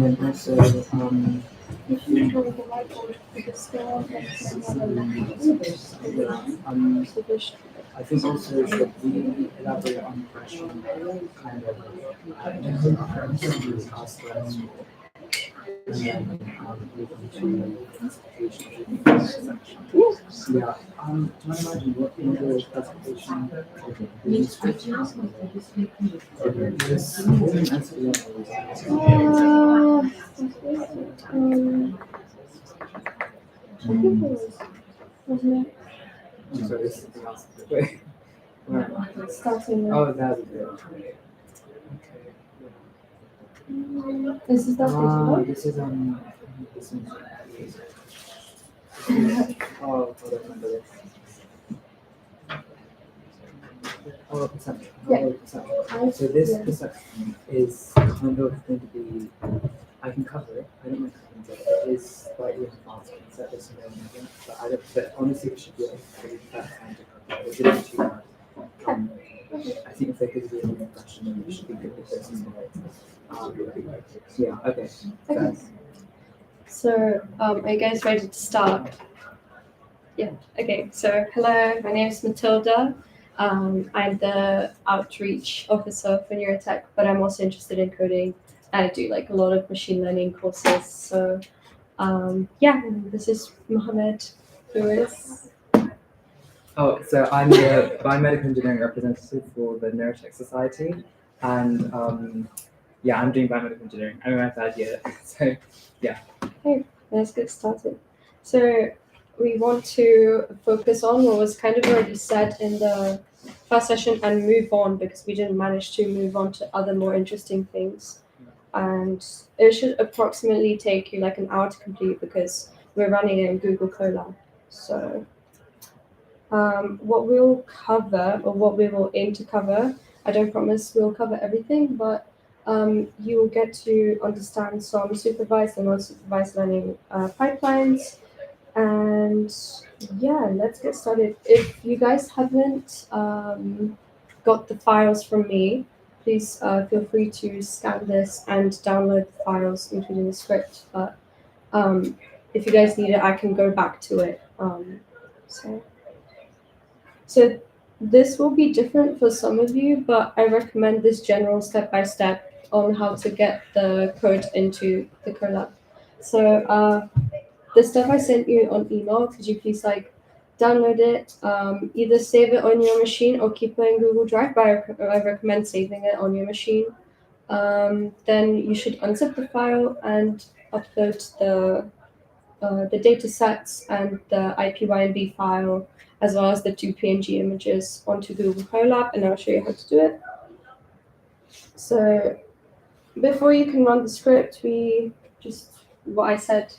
then also, if you I think also should we elaborate on the question kind of ask them and then move on to section. Yeah. Do you imagine what in the presentation the description this I think it was, wasn't it? I'm sorry, this is the last bit. Where? Starting Oh, that's it. Is this that This is this is oh, I remember this. Oh, perception. Yeah. Perception. So this perception is kind of going to be. I can cover it. I don't mind covering it. It is slightly advanced concept. There's some elements, but I don't. But honestly, it should be like pretty fast time to cover. It didn't too hard. I think if they could do an impression, then it should be good because yeah. Okay. Okay. So, are you guys ready to start? Yeah. Okay. So, hello. My name is Matilda. I'm the outreach officer for Neurotech, but I'm also interested in coding. I do like a lot of machine learning courses. So, yeah. This is Mohammed, who is. Oh, so I'm the biomedical engineering representative for the Neurotech Society, and yeah, I'm doing biomedical engineering. I'm in my third year, so yeah. Okay, let's get started. So we want to focus on what was kind of already said in the first session and move on because we didn't manage to move on to other more interesting things. And it should approximately take you like an hour to complete because we're running it in Google Colab. So what we'll cover or what we will aim to cover, I don't promise we'll cover everything, but you will get to understand some supervised and unsupervised learning pipelines. And yeah, let's get started. If you guys haven't got the files from me, please feel free to scan this and download the files, including the script. But if you guys need it, I can go back to it. So this will be different for some of you, but I recommend this general step-by-step on how to get the code into the Colab. So the stuff I sent you on email, could you please like download it, either save it on your machine or keep it in Google Drive, but I recommend saving it on your machine. Then you should unzip the file and upload the data sets and the IPYNB file, as well as the two PNG images onto Google Colab, and I'll show you how to do it. So before you can run the script, what I said,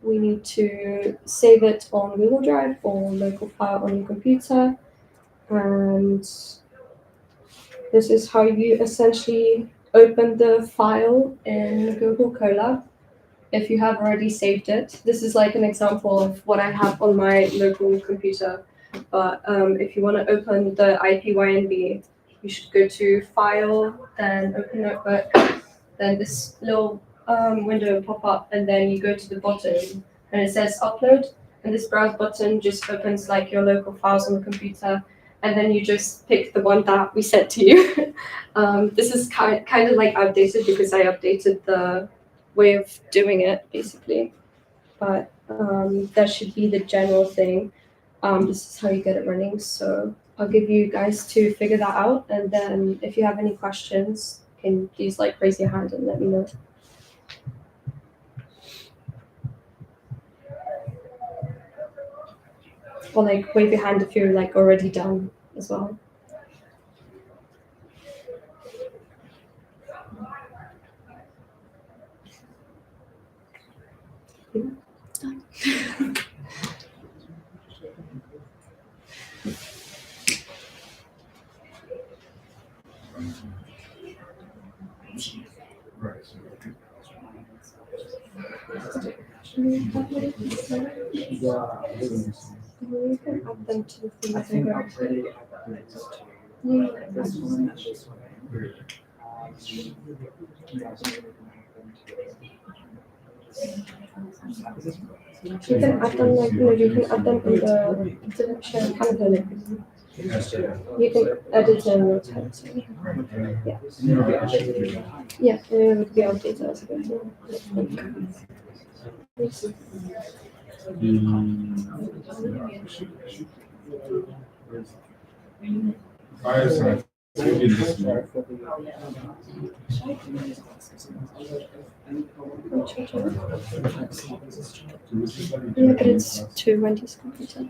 we need to save it on Google Drive or local file on your computer. And this is how you essentially open the file in Google Colab. If you have already saved it, this is like an example of what I have on my local computer. But if you want to open the IPYNB, you should go to File, then Open Notebook, then this little window will pop up, and then you go to the bottom, and it says Upload, and this browse button just opens like your local files on the computer, and then you just pick the one that we sent to you. This is kind of like outdated because I updated the way of doing it basically, but that should be the general thing. This is how you get it running. So I'll give you guys to figure that out, and then if you have any questions, can please like raise your hand and let me know. Or like wave your hand if you're like already done as well. Yeah, You can add them to the thing. I think I'll really add that next to this one and this one. You can add them like you can add them in the share Canada link. You can edit in Neurotech. Yeah. Yeah, it would be outdated as a bit. Yeah, but it's to Wendy's computer.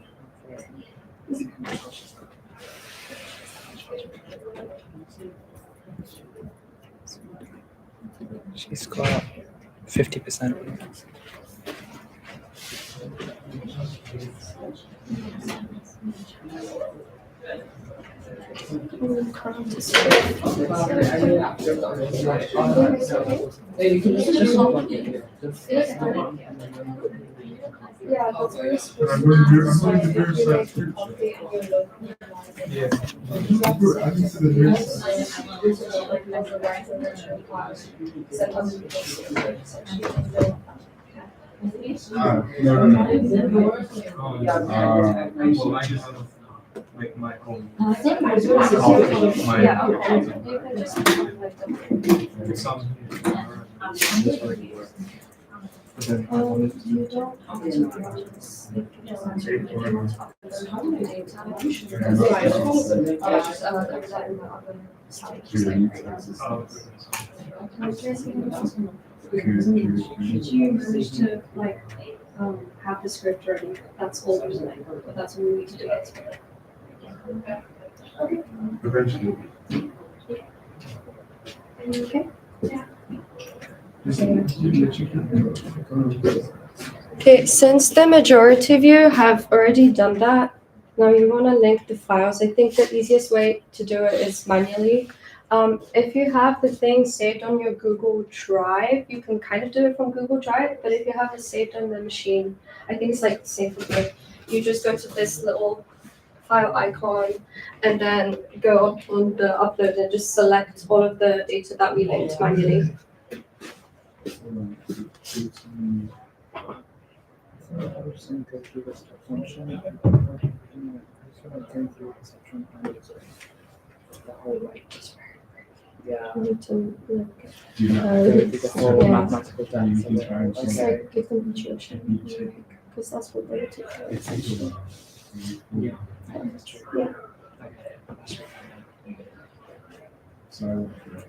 She's got 50%. Yeah, that's very I'm going to do that too. Yeah. I can see the news. Well, I just make my own. You don't have to process if you don't want to. If you want to upload the data, you should just cover that in the other side. Did you manage to have the script ready? That's all we're doing, but that's what we need to do it. Eventually. Okay. Okay. Okay, since the majority of you have already done that, now you want to link the files. I think the easiest way to do it is manually. If you have the thing saved on your Google Drive, you can kind of do it from Google Drive, but if you have it saved on the machine, I think it's like the same thing. You just go to this little file icon and then go up on the upload and just select all of the data that we linked manually. Yeah. You need to look. The whole Yeah. mathematical dance. Just like give them intuition, because that's what they do. Yeah. Yeah. So,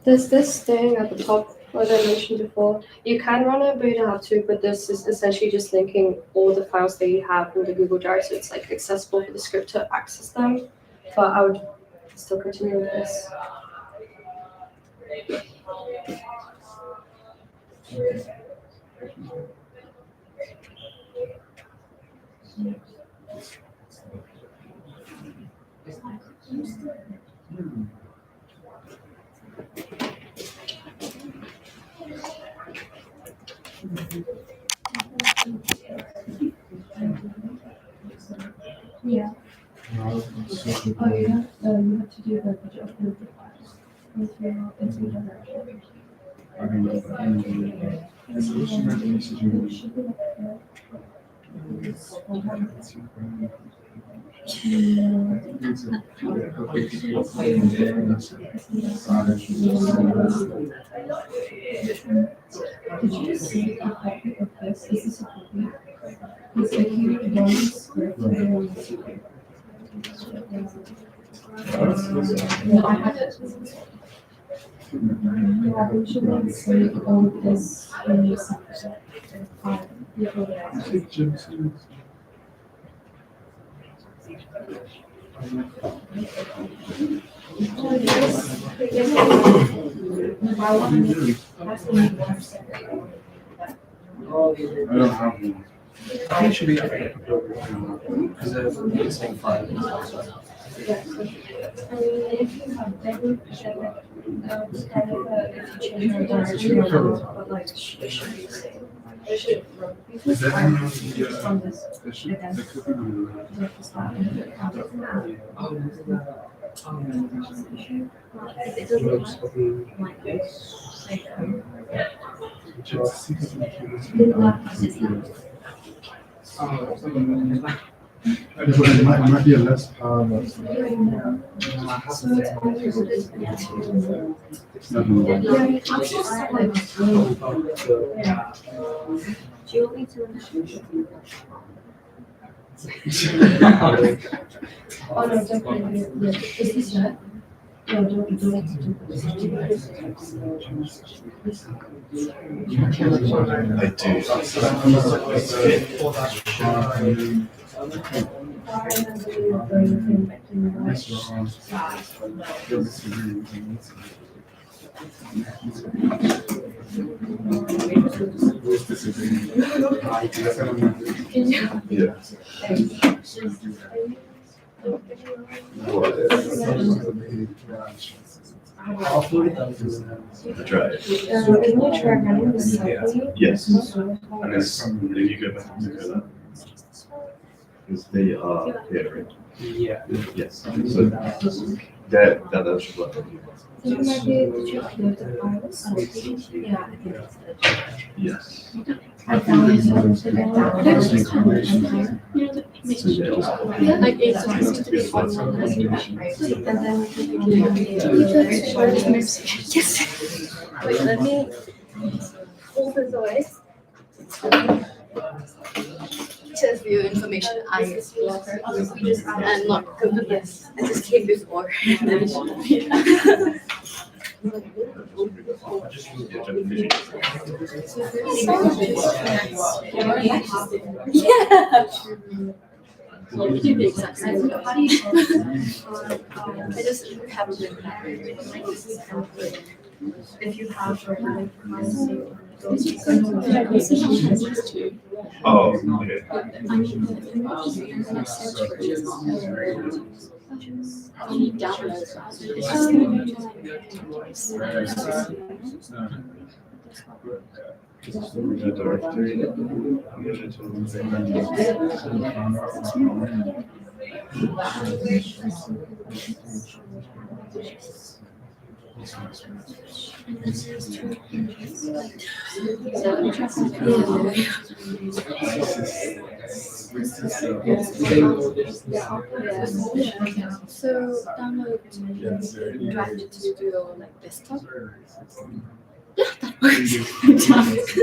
There's this thing at the top, what I mentioned before. You can run it, but you don't have to. But this is essentially just linking all the files that you have in the Google Drive, so it's like accessible for the script to access them. But I would still continue with this. Yeah. Oh, yeah. You have to do the upload the files into the directory. I don't know that. It should be like that. Did you see a copy of this? Is this a copy? It's like you run the script and then on the script. No, I had it. Yeah, we should like see all of this in your section. Yeah, all that. I don't have one. I think it should be because it's like 5. Yeah, so, I mean, if you have them, kind of, if you change the direction, but like, it should be the same. It should run. Is that I'm anyone just on this. that should, that could be Like, it's not in the account. It doesn't like this. It might be a less power. I have to say, Do you want me to? Oh no, definitely. Yeah. Is this that? No, don't need to do this. I do. Yeah. Try it. Can you try running this cycle? Yes. And it's, if you go back to that. Because they are pairing. yeah. Yes. So that should work. You might be able to upload the files. Yeah, I think that's good. Yes. I found it on Instagram. Yeah. Like it's supposed to be online, and then we can yes. Wait, let me hold this away. Just for your information, I blocked her and not come to this. I just came before. Yeah. You do the exact same. I just have to if you have Oh, okay. The directory. So download Drive to your like desktop. Yeah, that works.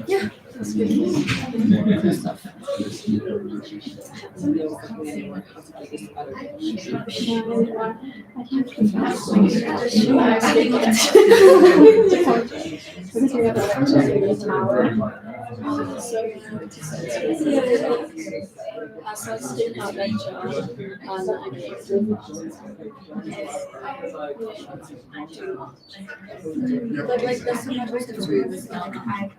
Yeah, that's good. Stuff. But like that's so much to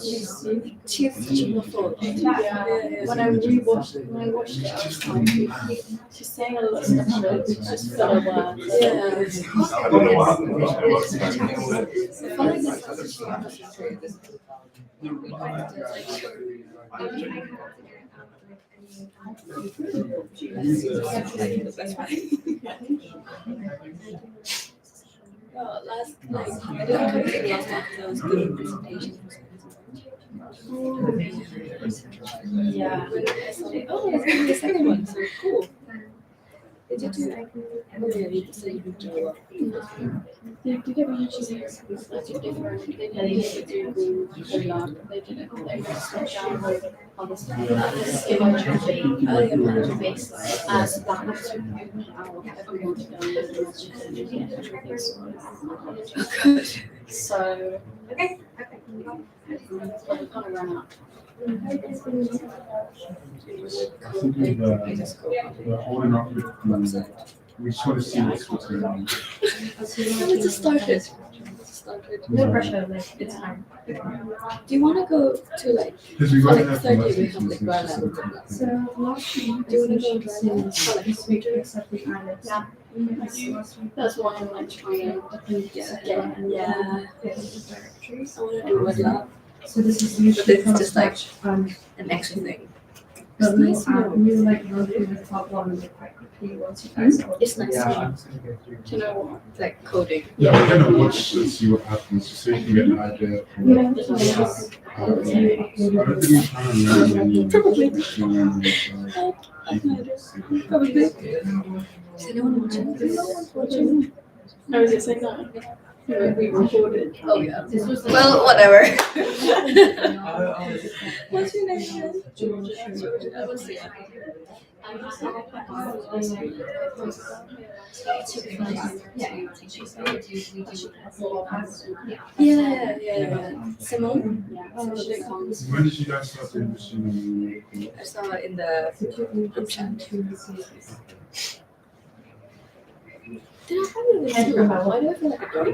she's teaching the phone. When I watched it, she's saying a lot of stuff that just fell apart. Yeah. I don't know what happened. Last night, I didn't come to the last time because I was giving presentations. Yeah. Oh, the second one, so cool. Did you do like the same job? Did you ever use it? Like a different thing? They did do a lot. They did it like download all the stuff. Give a training. Oh, yeah, manager base as that. Good. So, okay. I'm gonna run out. I think the holding up with we sort of see what's going on. We just started. No pressure, like it's fine. Do you want to go to like Because we for got like that 30 we from have like last run season, out. so- So last week, do you want to go to for like speakers? Yeah. That's why I'm like trying to get yeah. I want to do word lab. So this is usually but it's just like an extra thing. But we will like run through the top one quite quickly once you guys are. It's nice Yeah, I'm just gonna go through. to know like coding. Yeah, we're gonna watch and see what happens, so you can get an idea. From Yeah. I don't think we can learn any. Probably. machine learning inside. Probably. Is anyone watching? No one's watching. I was just saying that. We recorded. Oh yeah. Well, whatever. Oh, What's your name? Georgia. I will see. Yeah. Simone? When did you guys start doing machine learning? I saw it in the group chat. Did I have it in the Why do I feel like a dog?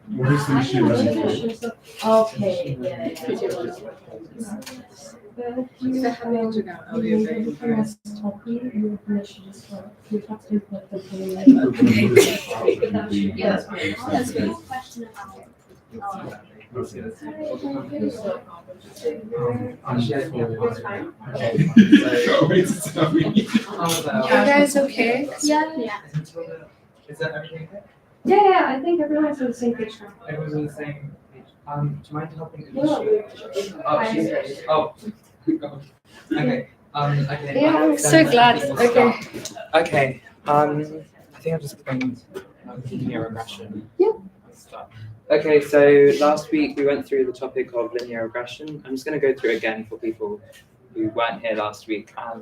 What is the machine learning? Okay, If I have it on Instagram, I'll be very embarrassed. Yeah, that's good. Wait to tell me. You guys okay? Yeah. Is that everything okay? Yeah, I think everyone's on the same page now. Everyone's on the same page. Do you mind helping? No. Oh, she's ready. Oh. Okay. Okay. Yeah, I'm so glad. Okay. Okay. I think I'm just going linear regression. Yeah. Start. Okay, so last week we went through the topic of linear regression. I'm just going to go through it again for people who weren't here last week, and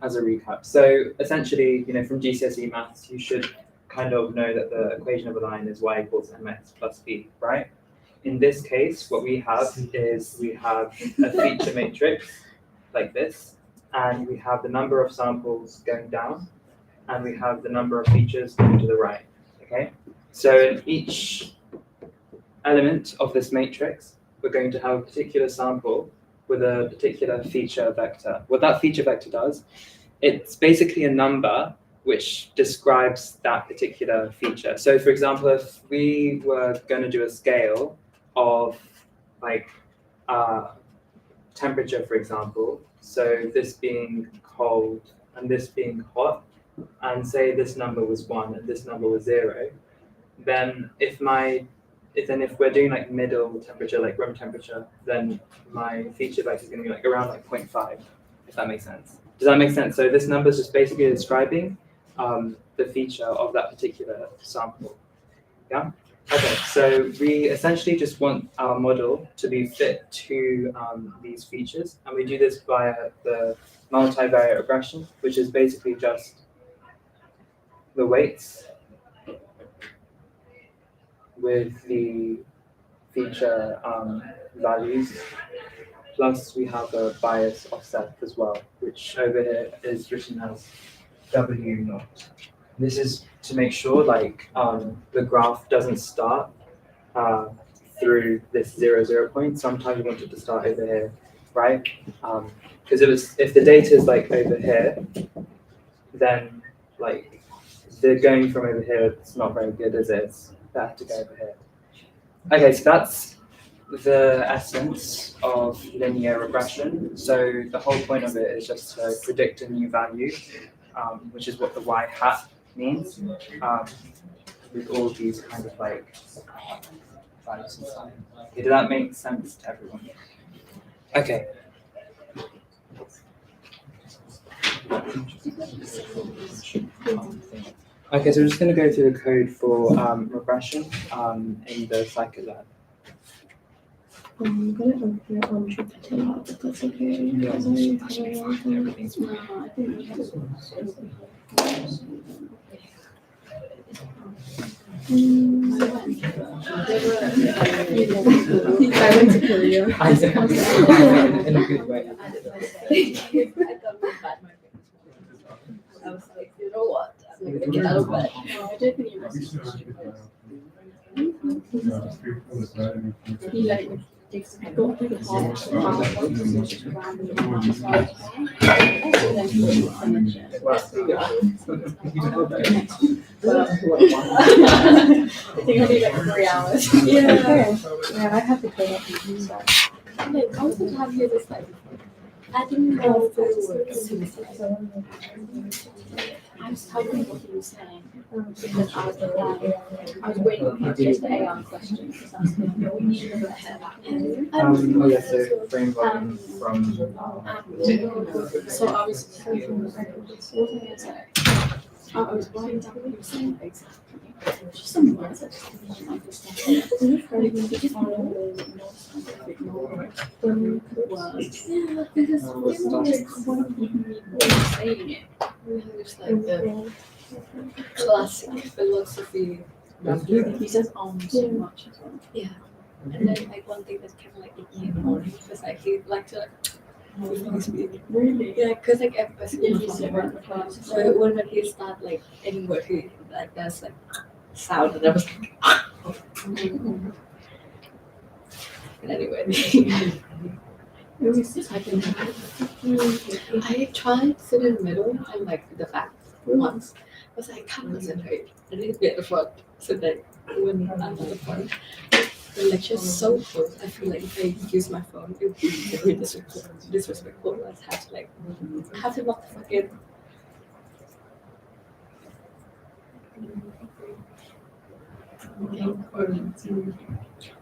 as a recap. So essentially, from GCSE maths, you should kind of know that the equation of a line is y equals mx plus b, right? In this case, what we have is we have a feature matrix like this, and we have the number of samples going down, and we have the number of features going to the right, okay? So in each element of this matrix, we're going to have a particular sample with a particular feature vector. What that feature vector does, it's basically a number which describes that particular feature. So for example, if we were going to do a scale of like temperature, for example, so this being cold and this being hot, and say this number was 1 and this number was 0, then if we're doing like middle temperature, like room temperature, then my feature vector is going to be like around like 0.5, if that makes sense. Does that make sense? So this number is just basically describing the feature of that particular sample. Yeah? Okay, so we essentially just want our model to be fit to these features, and we do this via the multivariate regression, which is basically just the weights with the feature values, plus we have a bias offset as well, which over here is written as W0. This is to make sure like the graph doesn't start through this 0, 0 point. Sometimes we want it to start over here, right? Because if the data is like over here, then like they're going from over here, it's not very good, is it? It's better to go over here. Okay, so that's the essence of linear regression. So the whole point of it is just to predict a new value, which is what the y hat means, with all these kind of like values inside. Okay, did that make sense to everyone? Okay. Okay, so we're just going to go through the code for regression in the Scikit-Lab. I'm gonna open it on Jupyter, if that's okay. Because I went to Korea. I know, in a good way. I was like, you know what? I'm gonna get out of bed. No, I don't think he was. He like go through the I think I need like 3 hours. yeah, I have to clean up. Okay, I wanted to have you this like adding more fireworks to the system. I was typing what you were saying because I was waiting for just the AI question because I was going to go ahead. Oh yeah, so brain volume from So I was what was I gonna say? I was writing down what you were saying exactly. Just some words I just didn't understand. Like, you just know non-scientific knowledge words. Yeah, because it was one of you saying it. It's like the classic philosophy. He says so much as well. Yeah. And then like one thing that's kind of like icky in the morning because like he like to really? Yeah, because like every person uses it around the class. So when he start like any word he like there's like sound and I was like and anyway I tried to sit in the middle and like the back once, but I can't concentrate. I need to be at the front so that when I'm at the front the lecture is so close. I feel like if I use my phone, it would be very disrespectful. I have to lock the fuck in. Okay.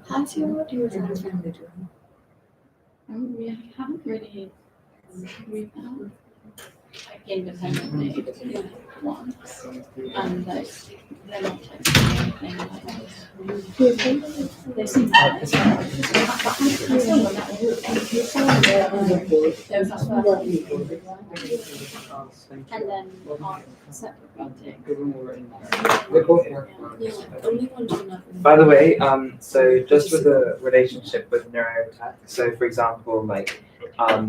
How's your design family doing? We haven't really. I independently once, and like they're not texting anything. They seem nice. And then on separate meeting. Only one do not. By the way, so just with the relationship with Neurotech, so for example, like,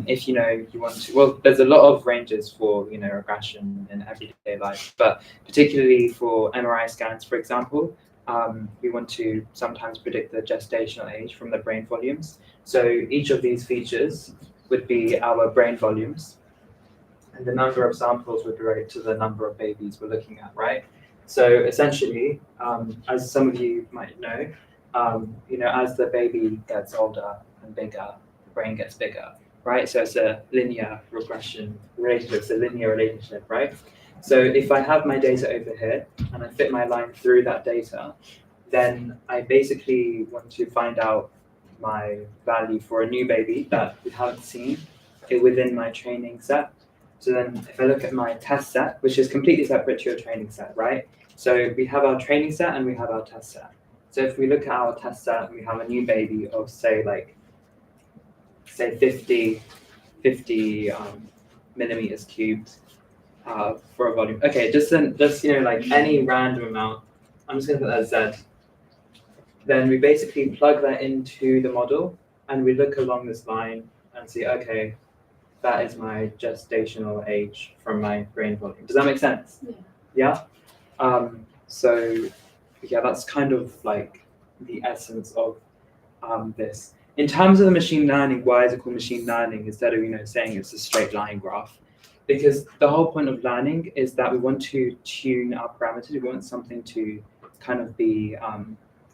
if you want to, well, there's a lot of ranges for, regression in everyday life, but particularly for MRI scans, for example, we want to sometimes predict the gestational age from the brain volumes. So each of these features would be our brain volumes, and the number of samples would relate to the number of babies we're looking at, right? So essentially, as some of you might know, as the baby gets older and bigger, the brain gets bigger, right? So it's a linear regression relationship, it's a linear relationship, right? So if I have my data over here and I fit my line through that data, then I basically want to find out my value for a new baby that we haven't seen within my training set. So then if I look at my test set, which is completely separate to your training set, right? So we have our training set and we have our test set. So if we look at our test set, we have a new baby of say 50 millimeters cubed for a volume. Okay, just like any random amount. I'm just gonna put that Z. Then we basically plug that into the model and we look along this line and see, okay, that is my gestational age from my brain volume. Does that make sense? Yeah? So yeah, that's kind of like the essence of this. In terms of the machine learning, why is it called machine learning instead of saying it's a straight line graph? Because the whole point of learning is that we want to tune our parameters. We want something to kind of be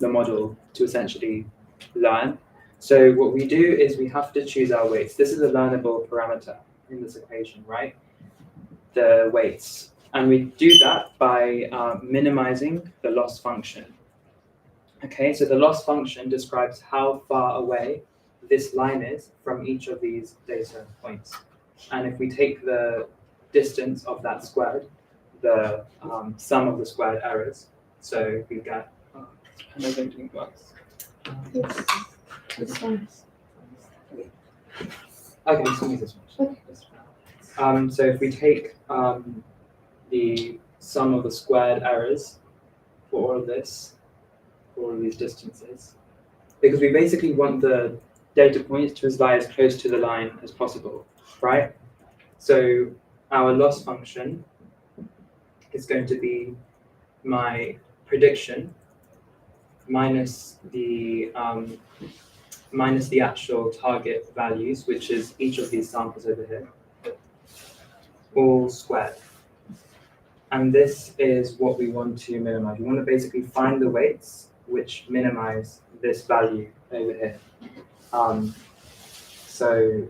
the model to essentially learn. So what we do is we have to choose our weights. This is a learnable parameter in this equation, right? The weights. And we do that by minimizing the loss function. Okay, so the loss function describes how far away this line is from each of these data points. And if we take the distance of that squared, the sum of the squared errors, so we get, I don't think it works. Okay, so use this one. So if we take the sum of the squared errors for all of this, for all of these distances, because we basically want the data points to lie as close to the line as possible, right? So our loss function is going to be my prediction minus the actual target values, which is each of these samples over here, all squared. And this is what we want to minimize. We want to basically find the weights which minimize this value over here. So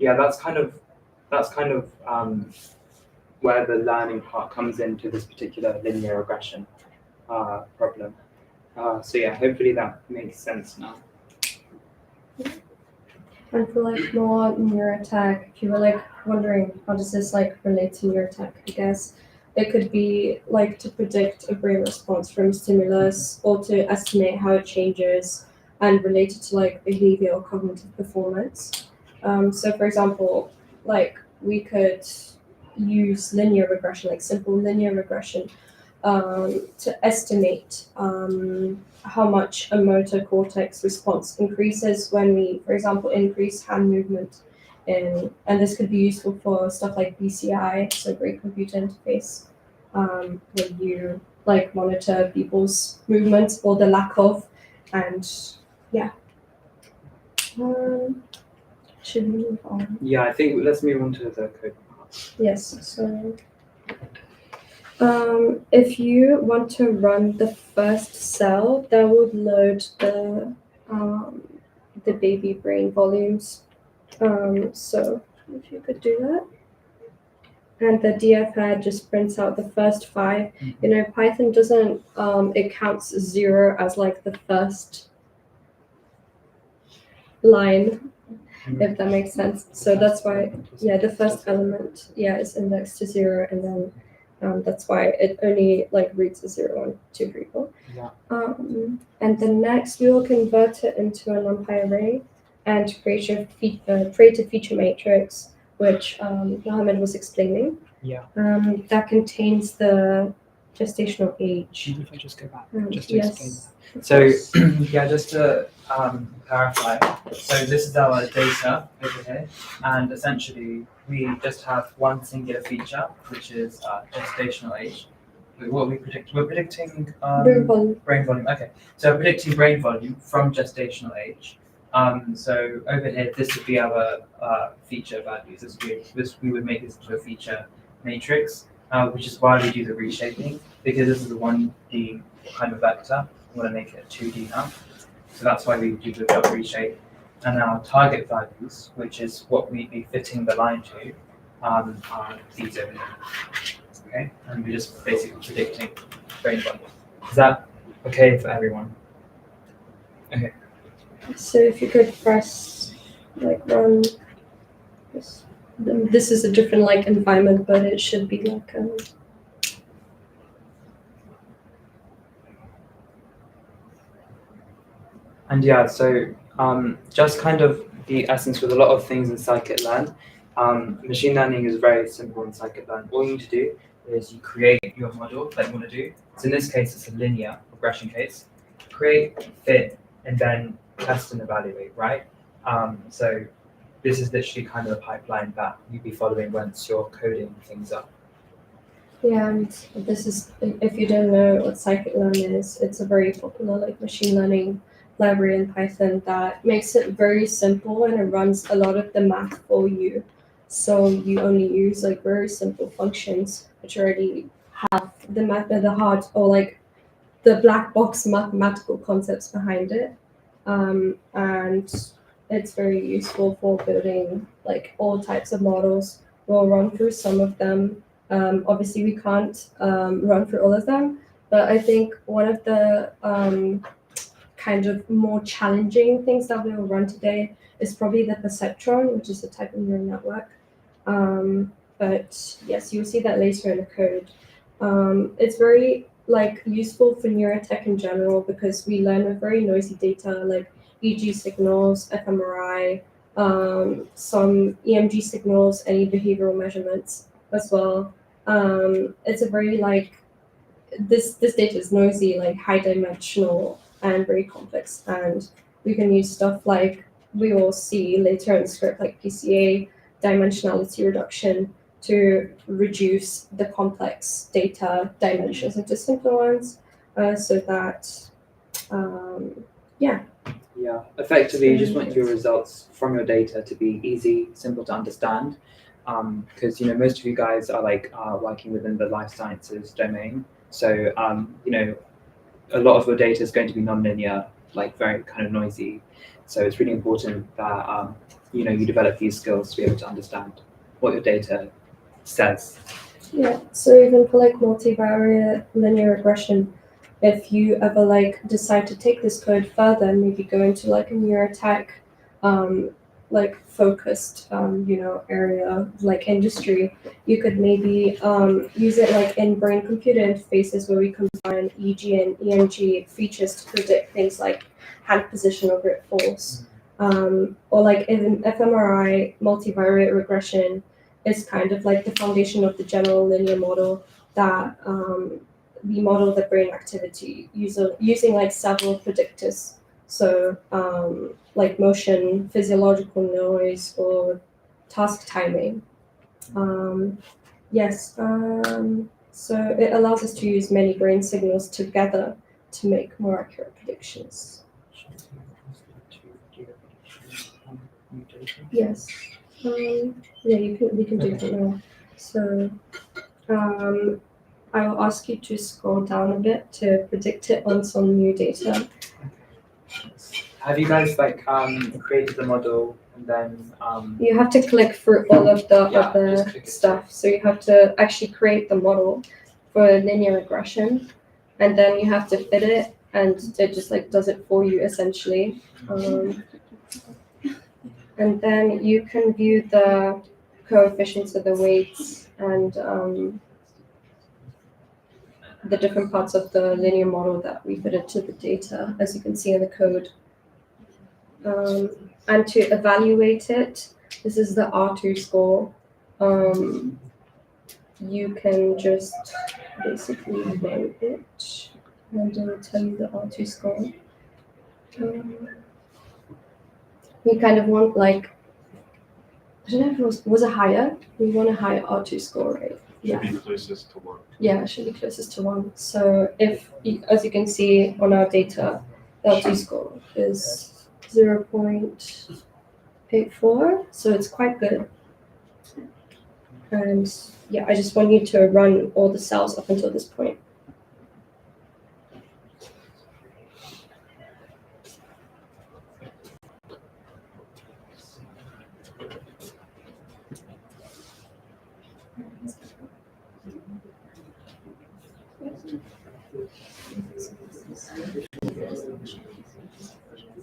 yeah, that's kind of where the learning part comes into this particular linear regression problem. So yeah, hopefully that makes sense now. And for like more neurotech, if you were like wondering how does this like relate to neurotech, I guess it could be like to predict a brain response from stimulus or to estimate how it changes and relate it to like behavior or cognitive performance. So for example, like we could use linear regression, like simple linear regression, to estimate how much a motor cortex response increases when we, for example, increase hand movement. And this could be useful for stuff like BCI, so brain computer interface, where you like monitor people's movements or the lack of, and yeah. Should we move on? Yeah, I think let's move on to the code part. Yes, so if you want to run the first cell, that would load the baby brain volumes. So if you could do that. And the df head just prints out the first 5. You know, Python doesn't, it counts 0 as like the first line, if that makes sense. So that's why, yeah, the first element, yeah, is indexed to 0, and then that's why it only like reads a 0, 1, 2, 3, 4. Yeah. And then next we will convert it into a NumPy array and create a feature matrix, which Mohammed was explaining. Yeah. That contains the gestational age. Even if I just go back, just to explain Yes. that. So yeah, just to clarify, so this is our data over here, and essentially we just have one singular feature, which is gestational age. What we predict? We're predicting Brain volume. brain volume. Okay, so we're predicting brain volume from gestational age. So over here, this would be our feature values. We would make this into a feature matrix, which is why we do the reshaping, because this is a 1D kind of vector. We want to make it a 2D now. So that's why we do the reshape. And our target values, which is what we'd be fitting the line to, are these over here. Okay, and we're just basically predicting brain volume. Is that okay for everyone? Okay. So if you could press like run this. This is a different like environment, but it should be like And yeah, so just kind of the essence with a lot of things in scikit-learn. Machine learning is very simple in scikit-learn. All you need to do is you create your model that you want to do. So in this case, it's a linear regression case. Create, fit, and then test and evaluate, right? So this is literally kind of the pipeline that you'd be following once you're coding things up. yeah, and this is, if you don't know what scikit-learn is, it's a very popular like machine learning library in Python that makes it very simple, and it runs a lot of the math for you. So you only use like very simple functions which already have the method, the hard or like the black box mathematical concepts behind it. And it's very useful for building like all types of models. We'll run through some of them. Obviously we can't run through all of them, but I think one of the kind of more challenging things that we will run today is probably the perceptron, which is a type of neural network. But yes, you'll see that later in the code. It's very like useful for neurotech in general because we learn with very noisy data like EEG signals, fMRI, some EMG signals, any behavioral measurements as well. It's a very like this data is noisy, like high dimensional and very complex, and we can use stuff like we will see later in the script like PCA, dimensionality reduction, to reduce the complex data dimensions into simpler ones, so that Yeah, effectively, you just want your results from your data to be easy, simple to understand, because most of you guys are like working within the life sciences domain. So a lot of your data is going to be non-linear, like very kind of noisy. So it's really important that you develop these skills to be able to understand what your data says. Yeah, so even for like multivariate linear regression, if you ever like decide to take this code further and maybe go into like a neurotech like focused area like industry, you could maybe use it like in brain computer interfaces where we combine EEG and EMG features to predict things like hand position or grip force. Or like in fMRI multivariate regression is kind of like the foundation of the general linear model that we model the brain activity using like several predictors. So like motion, physiological noise, or task timing. So it allows us to use many brain signals together to make more accurate predictions. Yes. We can do that now. So I will ask you to scroll down a bit to predict it on some new data. Have you guys like created the model and then You have to click through all of the Yeah, just other click it. stuff. So you have to actually create the model for linear regression, and then you have to fit it, and it just like does it for you essentially. And then you can view the coefficients of the weights and the different parts of the linear model that we fit into the data, as you can see in the code. And to evaluate it, this is the R2 score. You can just basically name it, and it will tell you the R2 score. We kind of want like, I don't know if it was it higher? We want a higher R2 score, right? Should be closest to 1. Yeah, it should be closest to 1. So if, as you can see on our data, the R2 score is 0.84, so it's quite good. And yeah, I just want you to run all the cells up until this point.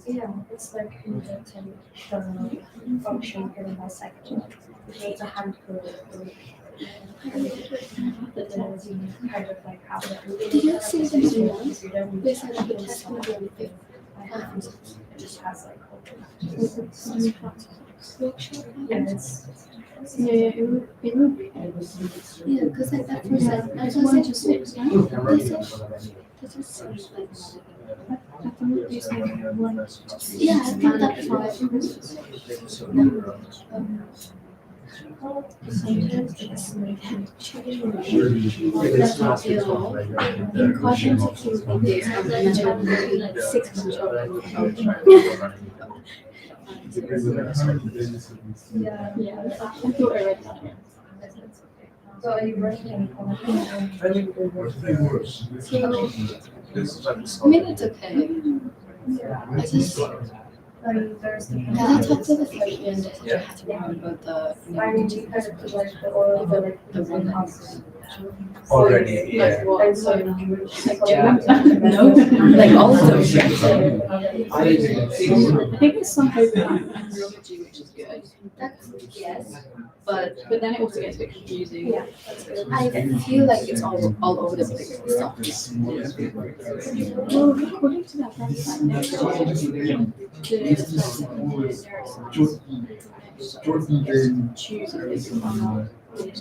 Yeah, it's like inverting the function given by second. It's a hand code. Kind of like how Did you see the new one? you don't They said the test will be on the 5th. it just has like Yeah, and it's it will be. Yeah, because like that first like that's 1 to 6, right? This is like I thought you said 1 to 6. yeah, I think that's 5. Sometimes it's like that's not zero. In cognitive thinking, it's like 6 yeah. Yeah, I thought I read that. So are you running So I mean it's okay. I just there's the because I talked to the freshman and I had to remember the I mean you kind of put like the oil the like the one that's already? like what? and so No, like all of those things. I think there's some hope in neurology, which is good. That's yes, but But then it also gets a bit confusing. Yeah, that's good. I feel like it's all over the place and stuff. Well, according to that website, choose if they can or not. And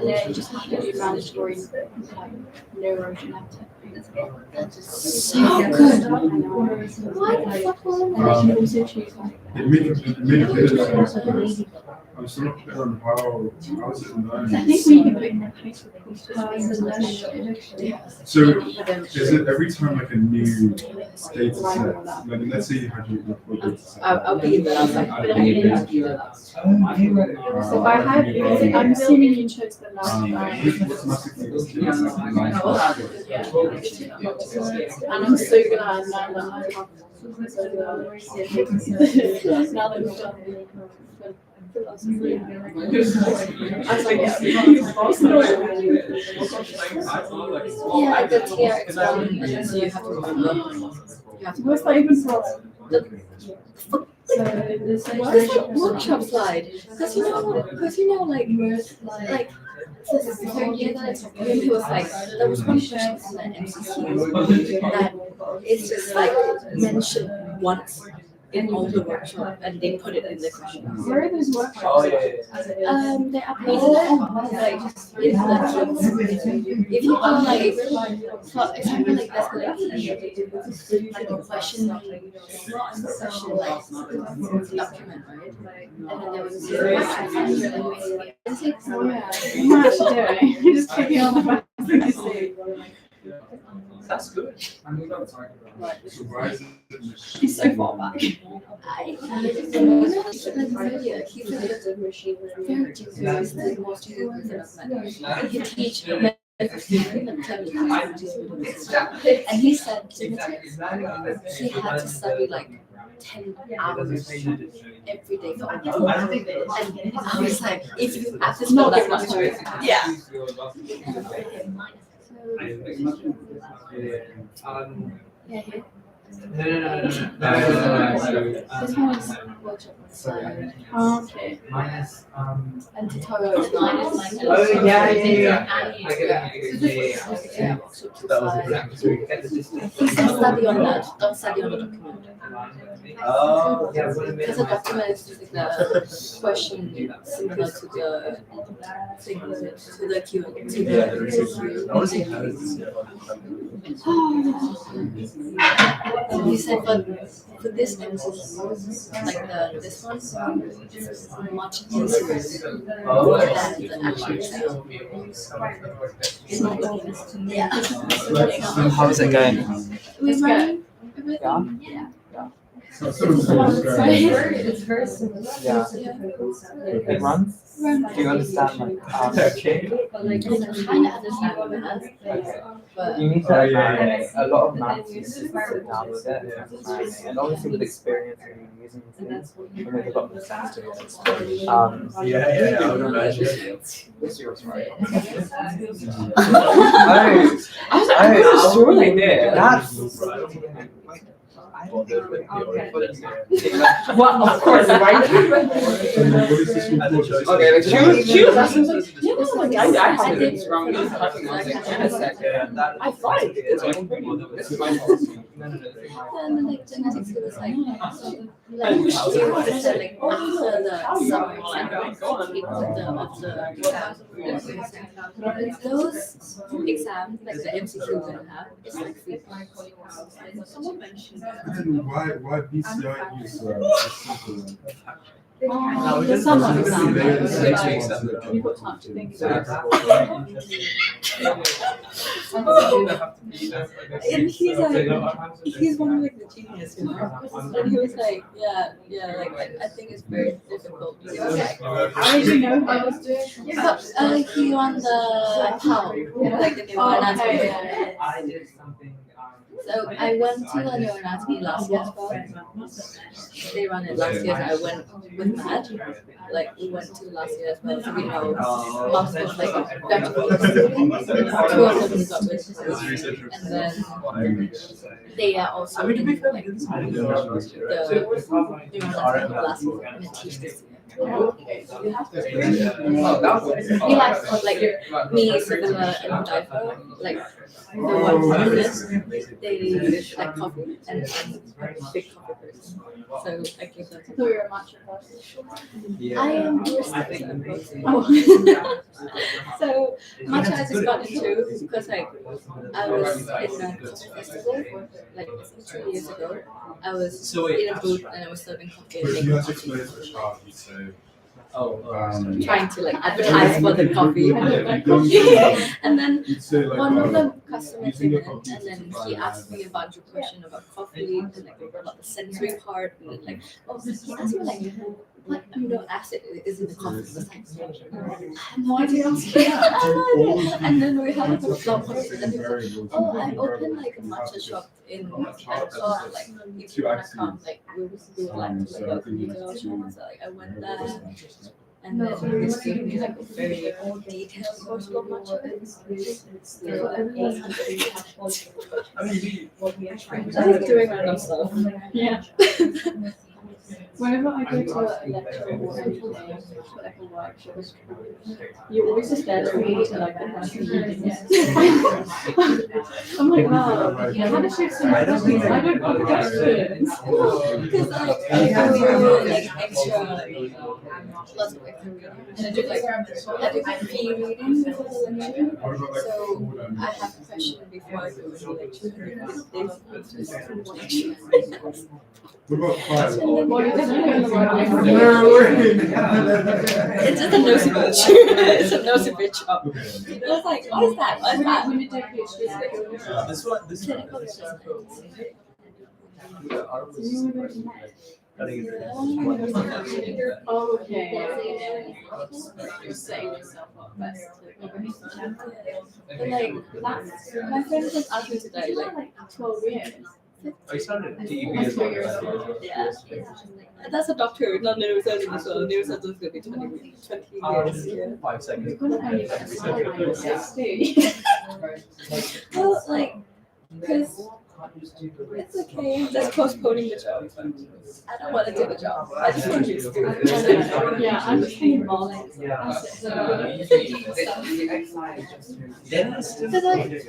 then you just have to do mandatory like neurogenetic. That's so good. I know. What the fuck? And then you can also choose like I'm still not clear on how is it I learning. think we can put in the high school course. So is it every time like a new data set? Like let's say you had your full data set. I'll be in the last like So I have, I'm assuming you chose the last one. Automatically it's like line And I'm so glad now that I have. Now that we've done philosophy. I was like, yeah, the TRX one, so you have to remember. You have to what's that even called? what is that workshop slide? Because you know, like so he was like, there was one question on the MCQ that is just like mentioned once in all the workshop, and they put it in the question. Where are those workshops? Oh, yeah. They're uploaded like in the if you go like for example like there's like a question, not in the question like document, right? And then there was Oh yeah, you might actually do it. You just click it on the back thing you see. That's good. So why is it He's so far back. He said very serious, like more students and he teach and he said he had to study like 10 hours every day for and I was like, if you have to know that much, yeah. Yeah, here. No. This one is workshop side. Oh, okay. Minus, And tutorial is minus. Oh, yeah. That was exactly so we get the distance. He said study on that, don't study on the document. Oh, yeah. Because the document is just like the question similar to the thing, to the Q, to the I want to see how He said, for this MCQ, like this one's much easier than the actual exam. Yeah. How's it going? We ran Yeah? yeah. It's very similar. Yeah. It runs? Do you understand change? I kind of understand what it has, Okay. but You need to a lot of maths you need to sit down with it, and obviously with experience and using things, you make a lot more sense to it. I would imagine. What's yours, right? I sure they did. That's well, of course, right? Okay, like choose lessons. Yeah, like I have it wrong. I thought it is. This is my fault. and then like genetics, it was like she said like after the summer those exams like the MCQ we're gonna have is like free. Someone mentioned Why BCI is simple? The summer exam. Next week's You've got time to think about and he's one of like the genius, you know? And he was like, yeah, like I think it's very difficult. He was like, how did you know I was doing? he won the PAL, like the neuroanatomy. I did something. So I went to the neuroanatomy last year as well. They ran it last year, so I went with Matt. Like we went to last year as well, so we know multiple like verticals. 2 of them we got with, and then they are also in like the neuroanatomy last year and teach this year. He likes like me, Sibylla, and Diver, like the ones in this, they like coffee and big coffee person. So I give them. So you're a matcha person. I am oh. So matcha I just got into because like I was in a coffee festival like 2 years ago. I was in a booth and I was serving coffee. But you have to explain to the child, you say, trying to like advertise for the coffee. And then You'd say like, one of the customers came in and then he asked me a bunch of questions about coffee and like about the sensory part and then like, oh, he asked me like, what acid is in the coffee? I was like, I have no idea. And then we had a long conversation and he was like, oh, I opened like a matcha shop in Bangkok, like if you wanna come, like we would like to like welcome you to our shop. So like I went there. And then this gave me like a very detailed course about matcha. I mean, Just doing random stuff. Yeah. Whenever I go to a lecture or anything, like a workshop, you always just get to me to like the person leading it. I'm like, wow, how does she have so many questions? I don't know the questions. Because like I do like extra lots of extra reading. And I do like pre-reading before the lecture. So I have a question before I go to the lecture. They don't just watch. What about five? Well, you definitely go in the right way. It's just a nosy bitch. It's a nosy bitch shop. I was like, what is that? What is that? When you do PhD, this one, Clinical research. I think oh, okay. You're setting yourself up best to But like, my friend just asked me today, like, 12 years. I started at DEB as well. yeah. That's a doctor, not neurosurgeon as well. Neurosurgeon is going to be 20 years. Yeah. 5 seconds. You're gonna only get started when you're 60. Well, like, because it's okay, I'm just postponing the job. I don't want to do the job. I just want to do it. Yeah, I'm just thinking about it. Because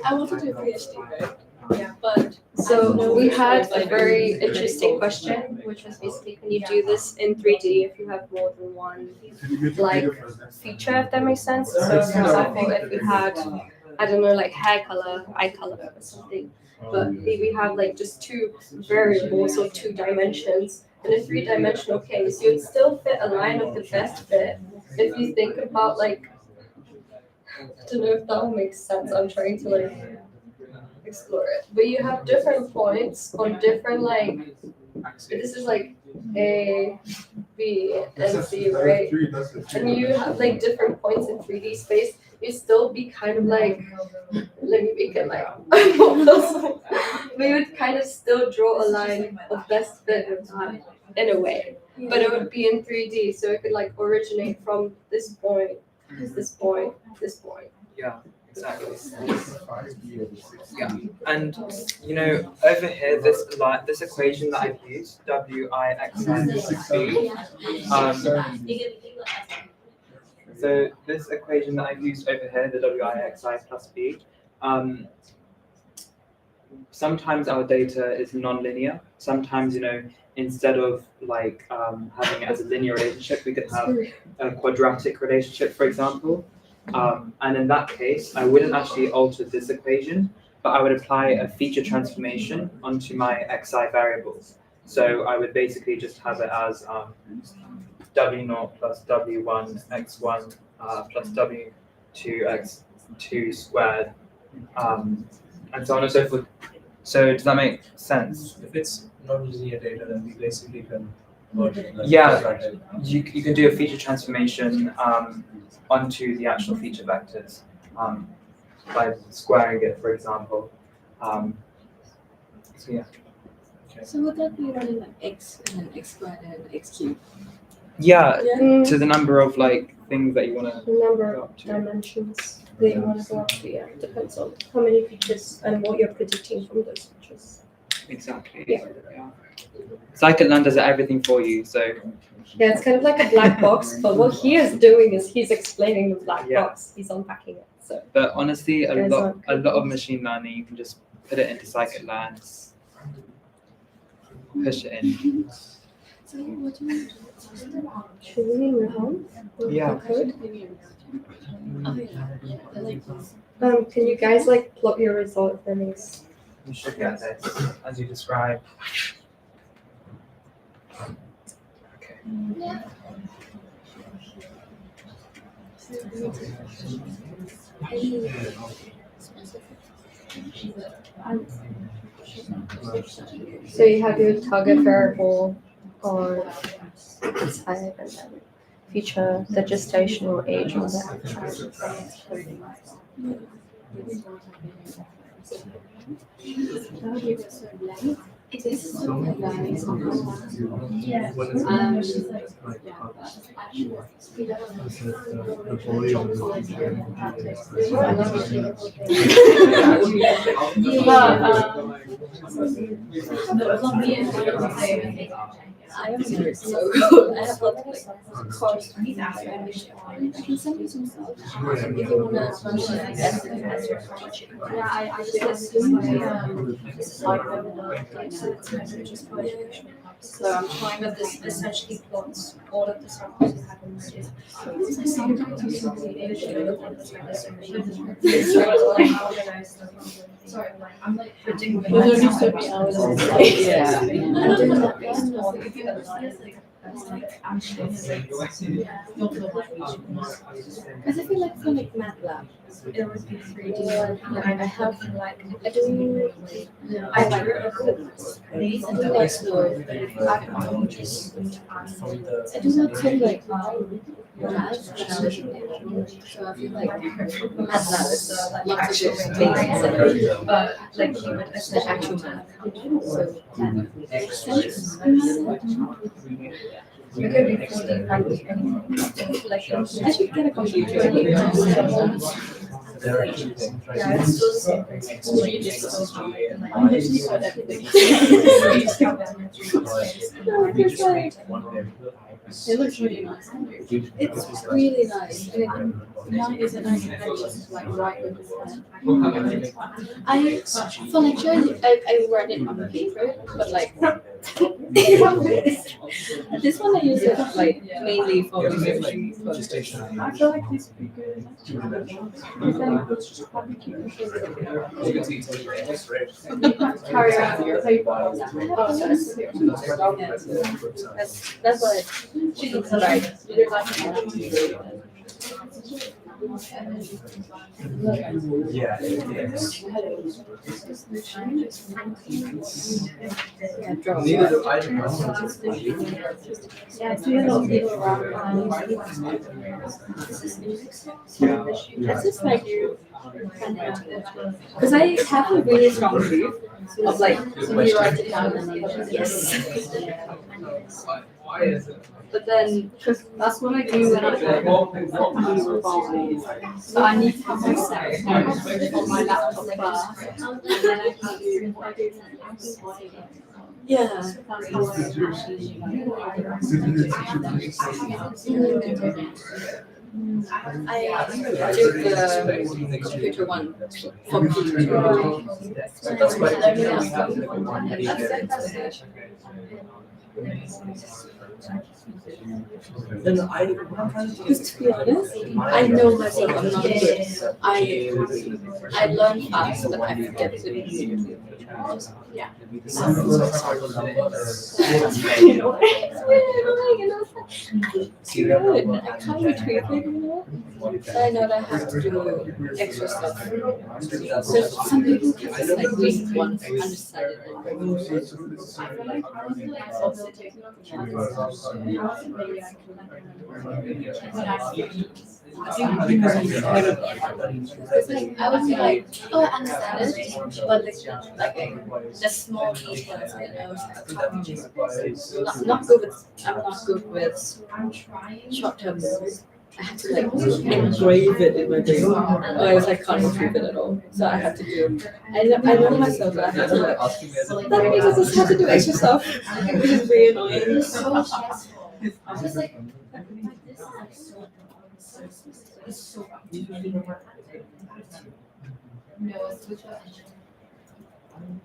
I want to do a PhD, right? Yeah. But So we had a very interesting question, which was basically, can you do this in 3D if you have more than one like feature, if that makes sense? So for example, if we had, I don't know, like hair color, eye color or something, but we have like just two variables or two dimensions. In a three-dimensional case, you'd still fit a line of the best fit if you think about like, I don't know if that makes sense. I'm trying to like explore it. But you have different points on different like, this is like A, B, and C, right? And you have like different points in 3D space. You still be kind of like, let me make it like, we would kind of still draw a line of best fit in a way. But it would be in 3D, so it could like originate from this point, this point, this point. Yeah, exactly. Yeah, and you know, over here, this equation that I've used, Wixi B. So this equation that I've used over here, the Wixi plus B. Sometimes our data is non-linear. Sometimes, you know, instead of like having it as a linear relationship, we could have a quadratic relationship, for example. And in that case, I wouldn't actually alter this equation, but I would apply a feature transformation onto my xi variables. So I would basically just have it as w0 plus w1 x1 plus w2 x2 squared, and so on and so forth. So does that make sense? If it's non-linear data, then we basically can Yeah, you can do a feature transformation onto the actual feature vectors by squaring it, for example. So yeah. so would that be running like x and then x squared and x cubed? Yeah, Mm, to the number of like things that you want to the number go of up to. dimensions that you want to go up to, yeah, depends on how many features and what you're predicting from those features. Exactly. Yeah. Scikit-learn does everything for you, so Yeah, it's kind of like a black box, but what he is doing is he's explaining the black Yeah. box. He's unpacking it. So but honestly a Guys lot aren't of machine learning you can just put it into scikit-learn, push it in. So what do you should we move on with Yeah. the code? Oh yeah, I like this. Can you guys like plot your result for me? You should get this as you described. Okay. So you have your target variable on the side and then future the gestational age on the It is so nice. Yeah. I am very slow. I have lots of course. I can send you some stuff if you wanna run as your project. Yeah, I just so I'm trying that this essentially plots all of the stuff that happens. Sorry, I'm like predicting. There's only so many hours in a day. Yeah. I'm doing that because I feel like for like MATLAB, it would be 3D. I have like I do like slow. I do not take like math. So I feel like MATLAB is lots of different things, but like it's the actual math. So that makes sense. Like I should get a computer. Yeah, it's so it's really difficult. I'm literally so that it looks really nice. It's really nice. Mine isn't nice and just like right with this pen. For lecture I write it on paper, but like this one I use it like mainly for research. I feel like this would be good. Carry around your paper. That's what she looks like. Yeah, it is. Yeah, draw. Neither do I. Yeah, I see a lot of people around. That's just like because I have a really strong proof of like when you write it down and yes. Why is it? But then That's what I do when I revise. So I need to have my set on my laptop first, and then I can do yeah. I do the computer one for computer. That's why Learning we else. have the one Then Because to be honest, I know myself I'm not good. I learn fast, but I forget to immediately. Yeah. It's really good. I can't retrieve it, So I know that I have to do extra stuff. So some people can just like read one undecided. It's like I would be like, oh, I understand it, but like the small details I know. Not good with. I'm not good with short-term memories. I have to like engrave it in my brain, otherwise I can't retrieve it at all. So I have to do. I know myself that I have to like. That means I just have to do extra stuff, which is really annoying.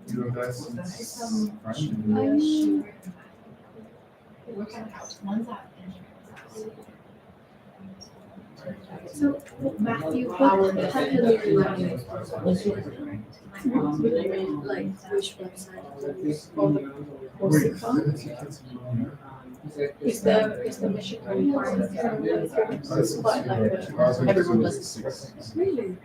You guys So Matthew, what happened like which website? Is the mission requirement it's quite like everyone does Really?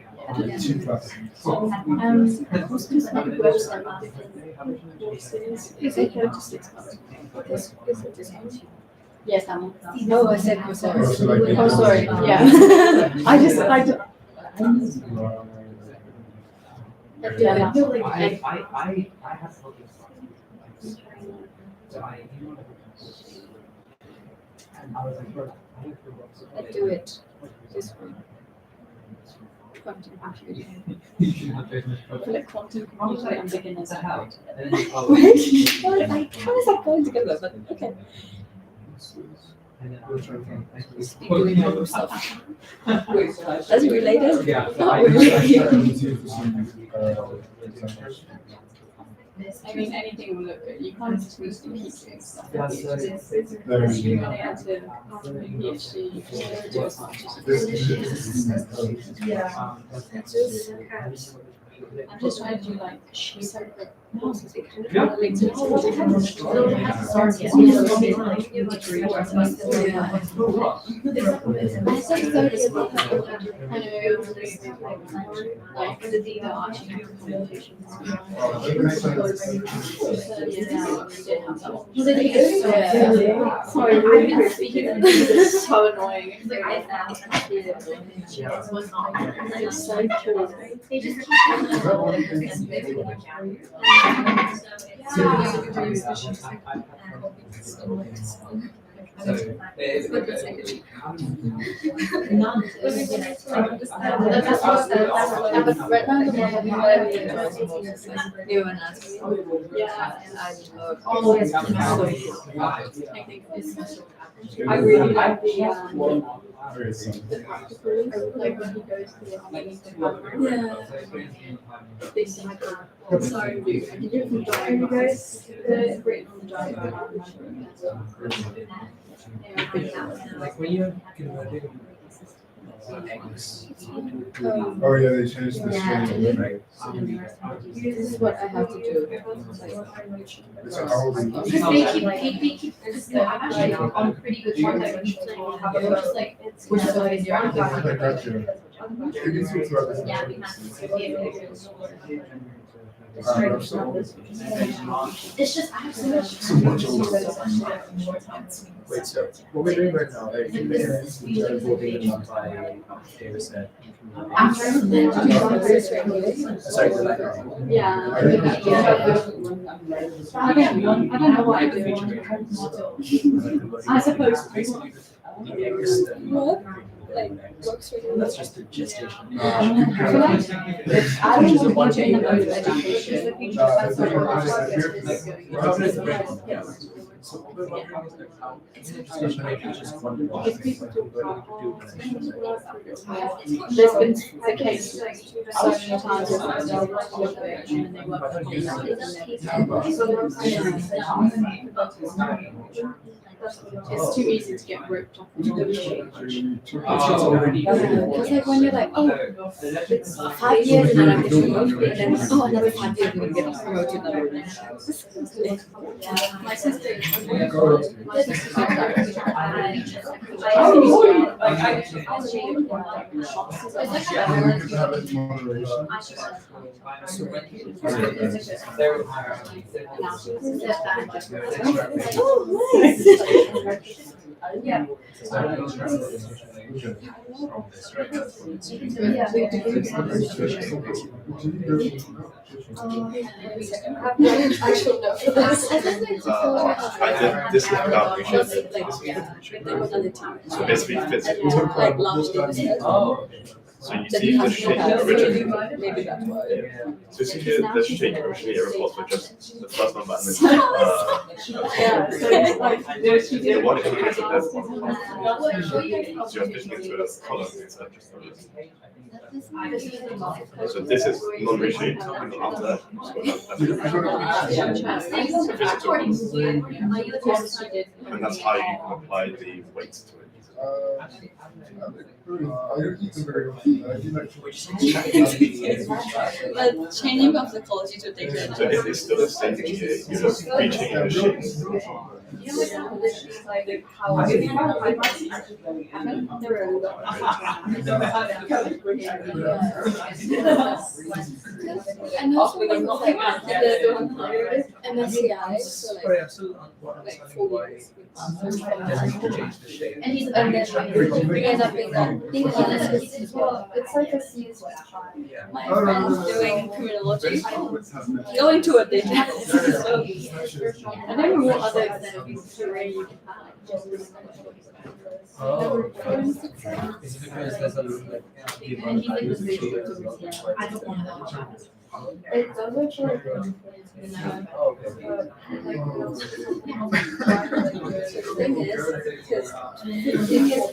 Two classes. what's this like website with different courses? Is it 36 months? Yes, that one. No, I said courses. Oh, sorry. Yeah. I just like to. Yeah. I have problems. So and I was like, bro, I don't feel what's Let's do it. This one. Quantum computing. Like quantum computing and beginners. Wait, how is that going together? But okay. And then I was trying to Speak doing random stuff. That's related? Yeah. Not really. I mean, anything will look good. You can't just keep doing stuff. Yeah, so You're going into PhD, you can do as much as you can. I'm just trying to do like separate courses. Yeah. I said 30 as well. I know. Like the data actually have conversations. Sorry, really speaking. It's so annoying. It's so cool. They just I really like the practical, like when he goes to the army to things like that. So I can do it from diagram, guys. Written on the diagram. like when you're converting Oh yeah, they changed the stream, right? This is what I have to do. It's hourly. Because they keep, because I'm actually on pretty good track, like, when she's like, Which is what is your I got you. Can you talk about this? it's just, I have so much. So much older. Wait, so what we're doing right now, is building up by data set. Sorry, Yeah. I don't know what I do. I suppose. What? Like, works for you? That's just the gestation. I don't want to change the mode of education. There's been the case so many times where they'll work on it and then they work on it. It's too easy to get ripped off into the machine. It's like when you're like, oh, it's 5 years and then I'm getting promoted, and then oh, another 5 years and we get promoted another next year. My sister. Yeah. Actual note for this. This is without vision. So basically fits it. Like last year. Oh. So you see the shape originally. Maybe that's why. So you see the shape originally, it reports with just the first number and then Yeah, so it's like, the one it is so you're fitting into a column instead of just a list. So this is non-reshaped and after that, and that's how you can apply the weights to it. I don't eat them very often. I do like But changing of the quality to take So it's still the same GA, you're just rechanging the shapes. You know, like how there are a lot and also like MSCI, so Sorry, I'm still like understanding why. and he's and then you guys are being Well, it's like a CS Yeah. my friend's doing criminology, going to a data. So I don't know what other career you can have. Oh. Is it because there's a like and he's like the the I don't want to. It does actually. Oh, okay. The thing is, because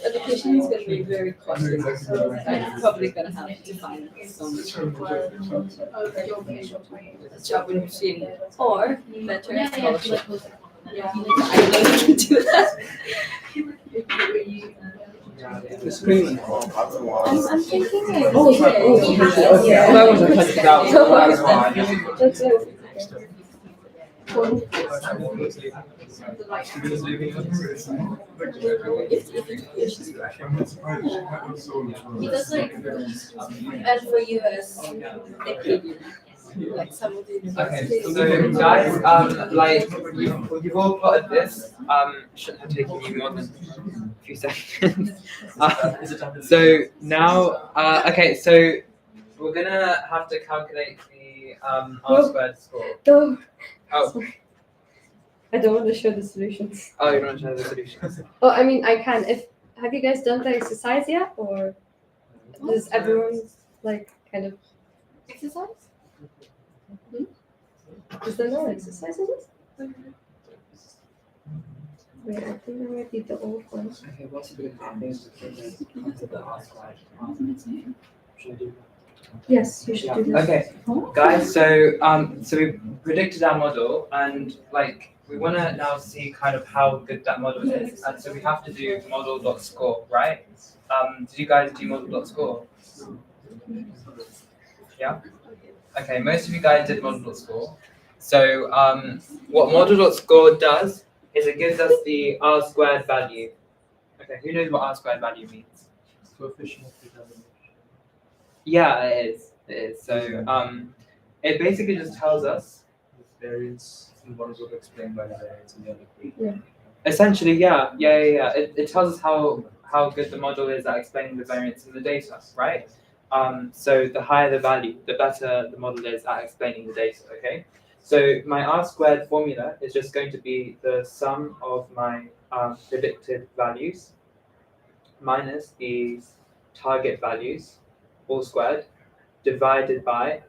education is going to be very costly, so I'm probably going to have to find some job in machine or better scholarship. I can do that. The screen. I'm thinking like Oh, okay. yeah. That was a cut it out. That's it. He does like, and for US, they pay you. Like some of the Okay, universities. so guys, like you've all plotted this. Shouldn't have taken you more than a few seconds. So now, okay, so we're gonna have to calculate the R squared score. No. Oh. Sorry. I don't want to show the solutions. Oh, you don't show the solutions. Oh, I mean, I can. Have you guys done the exercise yet, or does everyone like kind of? Exercise? Is there no exercises? Wait, I think that might be the old one. Okay, what's the R squared? Should I do Yes, you should do this. Okay, guys. So we predicted our model, and like we want to now see kind of how good that model is, and so we have to do model.score, right? Did you guys do model.score? Yeah. Okay, most of you guys did model.score. So what model.score does is it gives us the R squared value. Okay, who knows what R squared value means? Coefficient of determination. Yeah, it is. It is. So it basically just tells us. The variance in one is explained by the variance in the other. Essentially, yeah. It tells us how good the model is at explaining the variance in the data, right? So the higher the value, the better the model is at explaining the data, okay? So my R squared formula is just going to be the sum of my predicted values minus the target values, all squared, divided by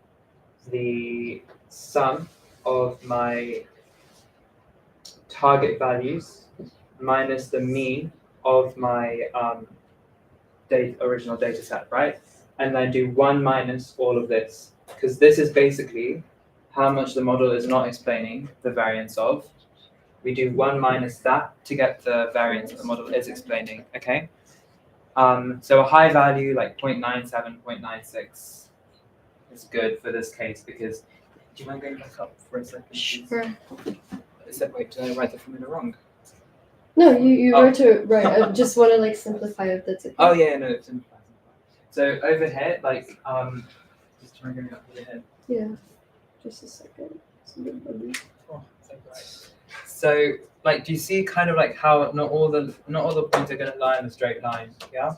the sum of my target values minus the mean of my original data set, right? And then do 1 minus all of this, because this is basically how much the model is not explaining the variance of. We do 1 minus that to get the variance that the model is explaining, okay? So a high value like 0.97, 0.96 is good for this case because, do you mind going back up for a second? Please? Sure. Wait, did I write the formula wrong? No, you Oh. wrote it right. I just want to like simplify it. That's okay. Oh yeah, no, it's simplify. So over here, like, just try and go up over here. Yeah. Just a second. Oh, so, like, do you see kind of like how not all the points are going to lie in a straight line? Yeah.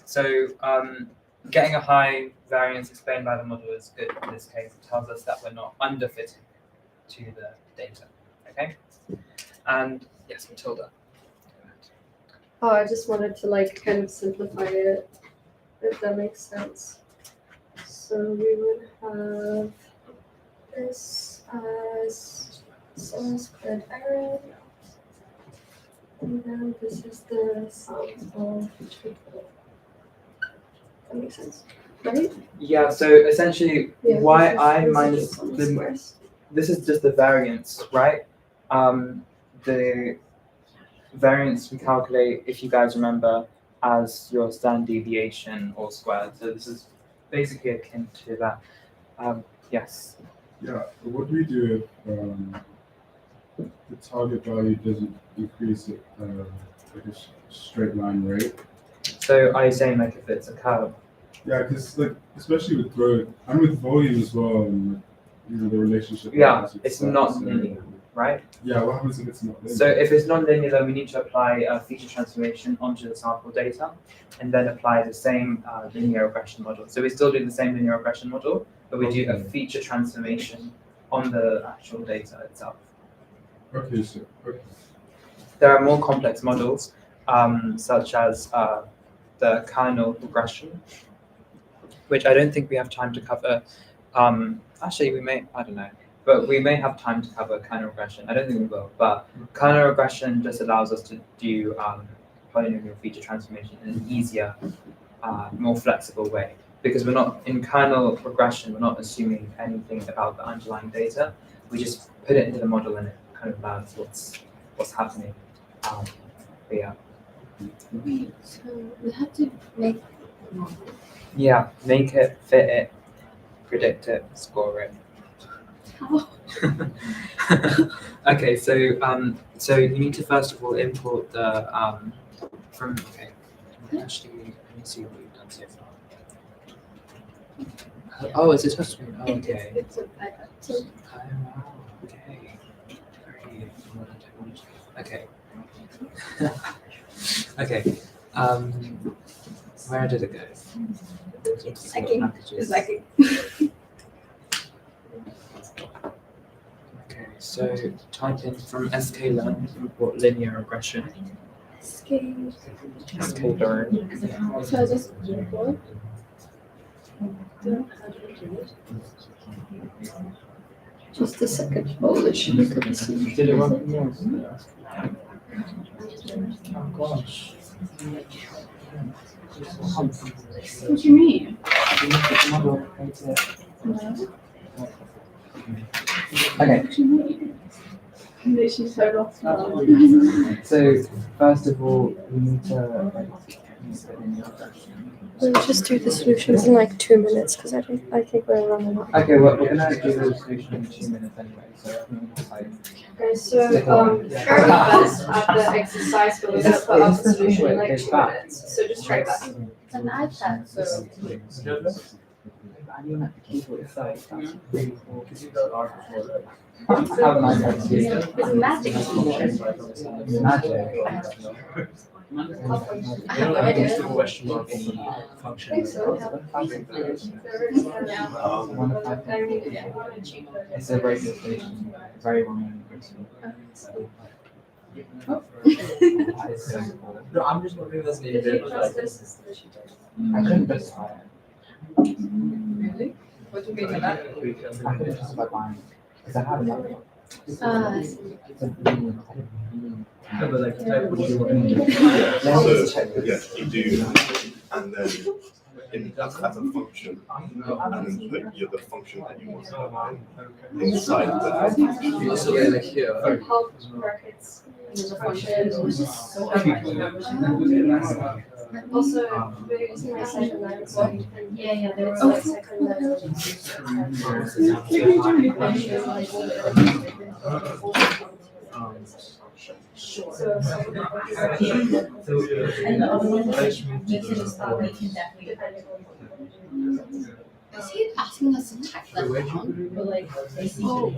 So, getting a high variance explained by the model is good in this case. It tells us that we're not underfitting to the data. Okay. And yes, Matilda. Oh, I just wanted to like kind of simplify it, if that makes sense. So we would have this as sum squared error, and then this is the sum of. That makes sense, right? Yeah. So essentially, Yeah, y this I is minus sum the squares. this is just the variance, right? The variance we calculate, if you guys remember, as your standard deviation all squared. So this is basically akin to that. Yes. Yeah, what do we do if the target value doesn't increase at like a straight line rate. So are you saying like if it's a curve? Yeah, because like especially with growth and with volume as well, and you know the relationship. Yeah, it's not linear, right? Yeah, what happens if it's not linear? So if it's non-linear, then we need to apply a feature transformation onto the sample data, and then apply the same linear regression model. So we still do the same linear regression model, but we do a feature transformation on the actual data itself. Okay, so okay. There are more complex models, such as the kernel regression, which I don't think we have time to cover. Actually, we may, I don't know, but we may have time to cover kernel regression. I don't think we will, but kernel regression just allows us to do polynomial feature transformation in an easier, more flexible way. Because we're not, in kernel regression, we're not assuming anything about the underlying data. We just put it into the model and it kind of learns what's happening. But yeah. Wait, so we have to make Yeah, make it, fit it, predict it, score it. how? Okay, so you need to first of all import the from okay. Actually, let me see what we've done so far. Oh, it's a touch screen. Oh, okay. It's an iPad. So Okay. Very modern technology. Okay. Okay. Where did it go? Second. It's like Okay, so type in from sklearn import linear regression. sklearn. Sklearn. So I just what? Just a second. Oh, it should be good to see. Did it work? Oh gosh. What do you mean? Okay, What do you mean? I'm literally so lost now. so first of all, we need to We'll just do the solutions in like 2 minutes because I think we're running out. Okay, well, we're gonna do the solution in 2 minutes anyway, so I think it's like. Okay, so very best at the exercise for the put up the solution in like 2 minutes. So just try that. It's an iPad, so Have a nice day. it's magic. Magic. I have no idea. It's a radio station, very well known. It's so cool. No, I'm just wondering if there's any I couldn't justify it. Really? What do you mean by that? I couldn't justify buying it because I have another one. It's a million. No, but like, what do you want? So, yeah, you do, and then as a function, and then put the function that you want to combine inside the function. Also, like here. Help brackets. There's a function. Also, we're using my second line. So Yeah, there was oh, like second line. and the other one makes it just that we can definitely. Is he asking us to type that down? Or like, oh,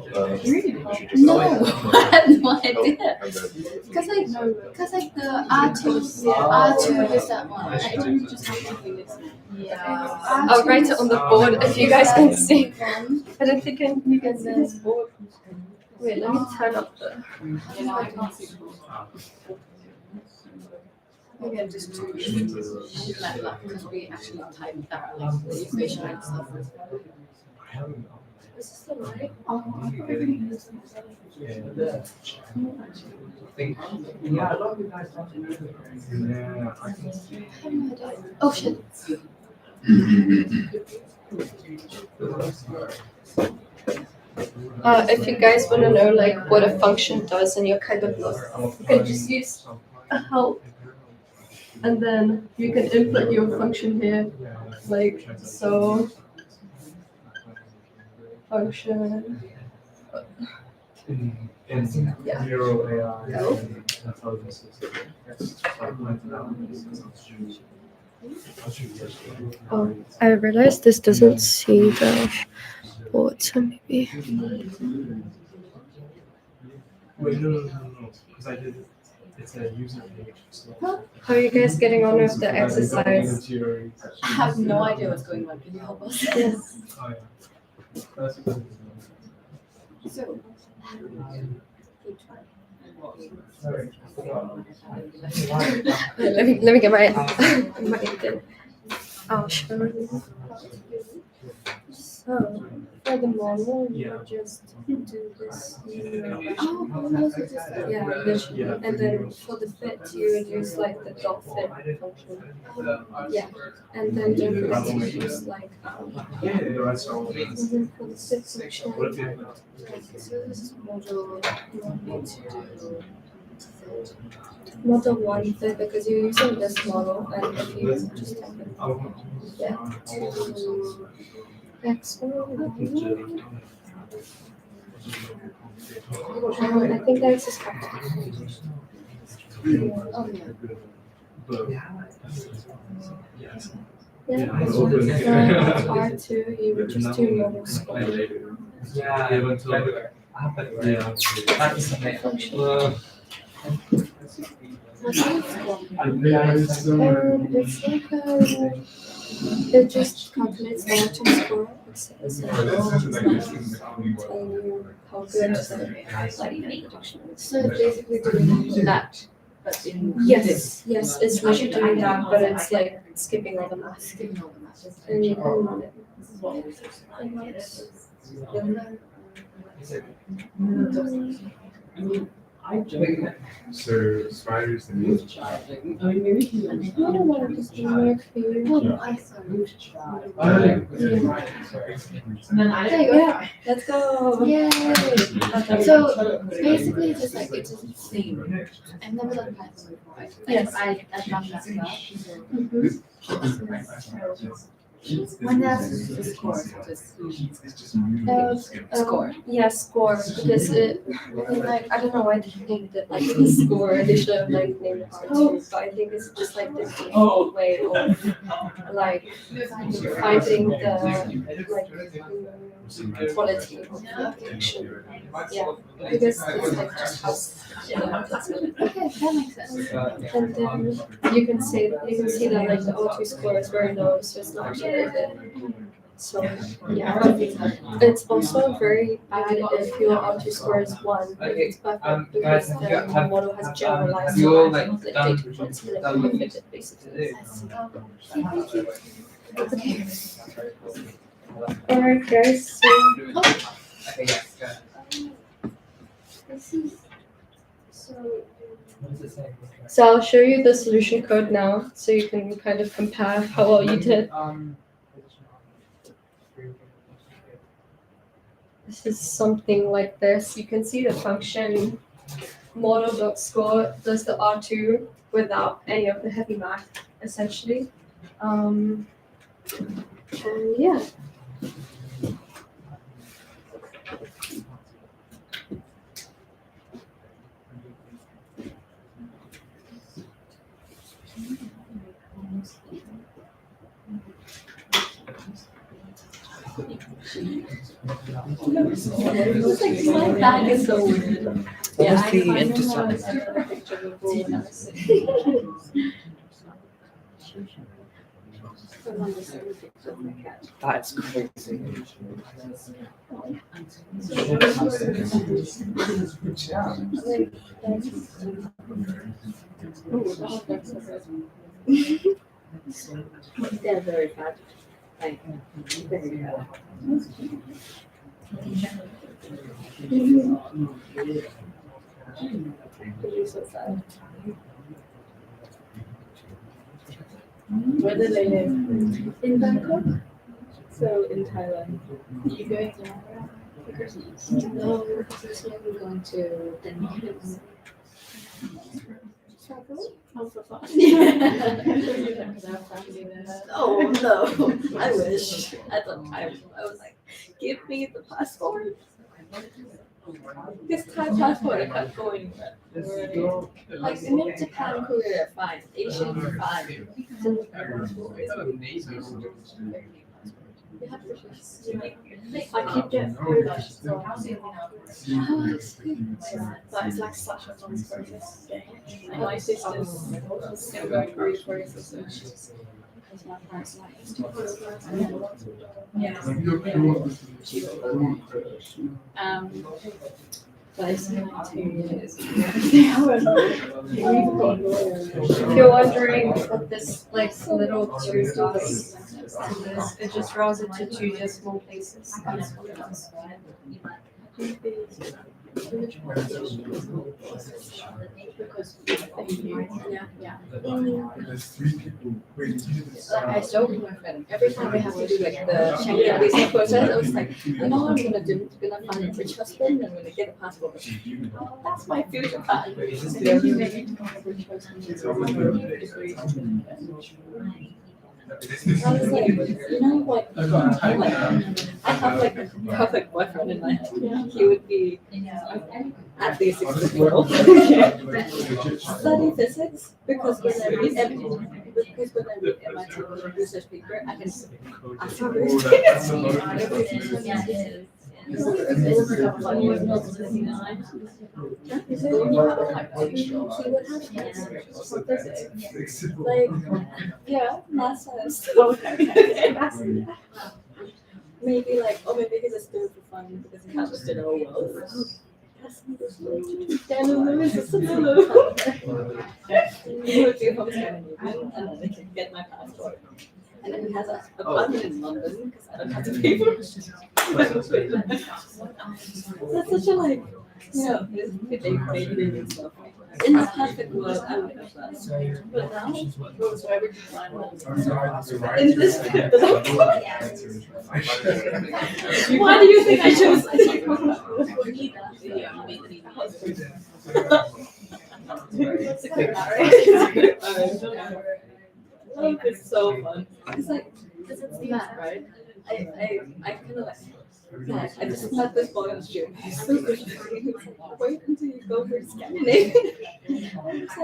no, I had no idea. Because like the R2 is that one. I don't just have to do this. Yeah. I'll write it on the board if you guys can see. I don't think you can see this board. Wait, let me turn up the. Yeah, I can't see. Maybe I'll just do like that because we actually typed that like the equation and stuff. Is this the right? Oh, I thought everything was Oh shit. If you guys want to know like what a function does and you're kind of lost, you can just use a help, and then you can input your function here, like so. Function. in Yeah. neuro AI Go. and intelligence systems. Oh, I realized this doesn't see the board, so maybe. Wait, no, because I did it. It's a user page. So How are you guys getting on with the I don't exercise? need to I have no idea what's going on. Can you help us? Yes. Oh, yeah. That's good. So, Let me get my LinkedIn. I'll show you. So for the model, you would just do this. Yeah, literally. And then for the fit, you would use like the dot fit function. Yeah, and then don't forget to use like The rest are all. and then for the fit function. so this module you want me to do Model one fit because you're using this model, and if you just type in X1, I think that's just R2, you would just do model score. Yeah, February. I have February. Yeah. That's something. It's like it just calculates the R2 score. It says telling you how good the prediction is. so it's basically doing that, but in Yes, it's really doing that, but it's like skipping all the math. skipping all the math. And you can run it. This is what So spiders and these. I don't want to just do work for you. Oh, I saw you. Yeah, let's go. Yay! So basically, it's just like it's just the same. I've never done Python before. Yes. I've done that Mhm. When that's the score, just Score. Yeah, score. Because it, like, I don't know why they named it like the score. They should have like named it R2, but I think it's just like this way of like finding the like quality of the application. Yeah, because it's like just how that's it. okay, that makes sense. And then you can see that like the O2 score is very low, so it's not actually very good. So yeah, it's also very bad if your O2 score is 1. It's perfect because the model has generalized you the all, data points and it fit it basically. Okay. Alright guys, so Okay, yes, go ahead. this is so I'll show you the solution code now so you can kind of compare how well you did. This is something like this. You can see the function model.score does the R2 without any of the heavy math, essentially. And yeah. It's like my bag is so weird. What was I the find intercept? a picture of a bull. That's crazy. They're very bad. Like, very bad. Where do they live? In Bangkok. So in Thailand. You going to No, because we're going to Denmark. Oh, for fun. Oh no, I wish. I was like, give me the passport. This Thai passport I can't go anywhere. Like in Japan, Korea, fine. Asian, fine. They have British. I keep getting Polish, so but it's like such a long process. And my sister's still going through the process. Because my parents like it's too but it's been like 2 years. If you're wondering what this like little tube does, it just draws it to 2 decimal places. That's what it does. Because like I joked with my friend, every time we have to do like the Schengen visa process, I was like, you know what I'm gonna do? I'm gonna find a rich husband and I'm gonna get a passport. That's my future plan. I was like, you know what? Like, I have like a perfect boyfriend in my head. He would be at least 60 years old. Study physics because when I read MIT research paper, I can ask him like, yeah, math science. Maybe like, or maybe he's just doing it for fun because he happens to know well. He would be from Scandinavian, and then I can get my passport. And then he has an apartment in London because I don't have to pay for it. That's such a like, you know, this baby and stuff. In this perfect world, I would have that. But now, rules for every design. In this why do you think I chose It's a quick It's so fun. It's like, because it's that, right? I kind of like, yeah, I just met this boy on the street. He's so good. He was like, wait until you go for Scandinavia. I was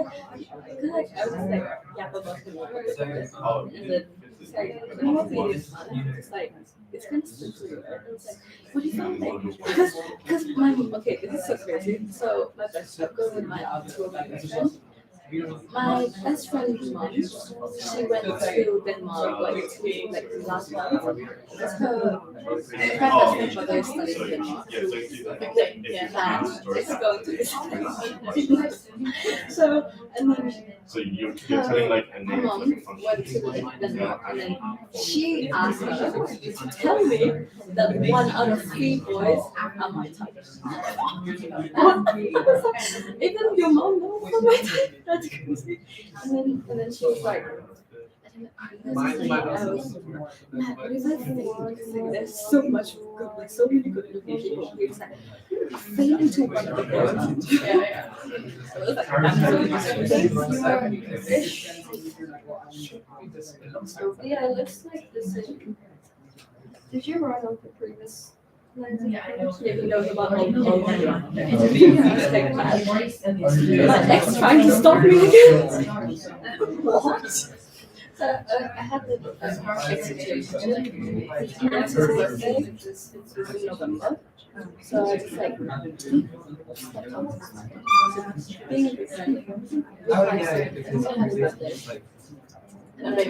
like, yeah, but and then it's like, you know what we did? It's like, it's kind of slippery. And it's like, what do you think? Because my, okay, this is so crazy. So my best friend, going with my two of my best friends. My best friend's mom, she went to Denmark like last month. Because her best brother is studying in Denmark. It's going to be so, and then So you're telling like a name mom of like a function. went to Denmark and then she asked her to tell me that 1 out of 3 boys are my type. Even your mom knows I'm my type. That's crazy. And then she was like, there's so much good, like so many good looking people. He was like, fade into one of the boys. Yeah, it looks like this is. Did you run on the previous? Yeah, he knows about all my ex trying to stop me again. What? So I had the ex situation. It's his birthday. It's in November. So I was like, being a big friend. And I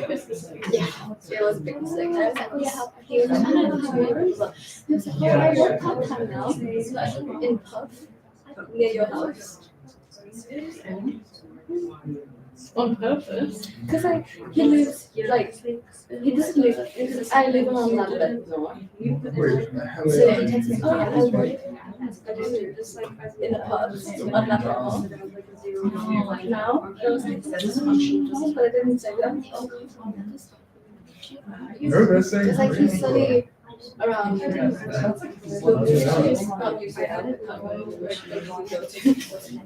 yeah, it was a big mistake. I was like, oh yeah, he was like, I don't know how it works. He was like, oh, I work part-time now in pub near your house. On purpose? Because like, he lives, like, he doesn't live, I live on London. So he texts me, oh yeah, I work. I do just like in the pub on London. Now, I was like, but I didn't say that. It's like he studied around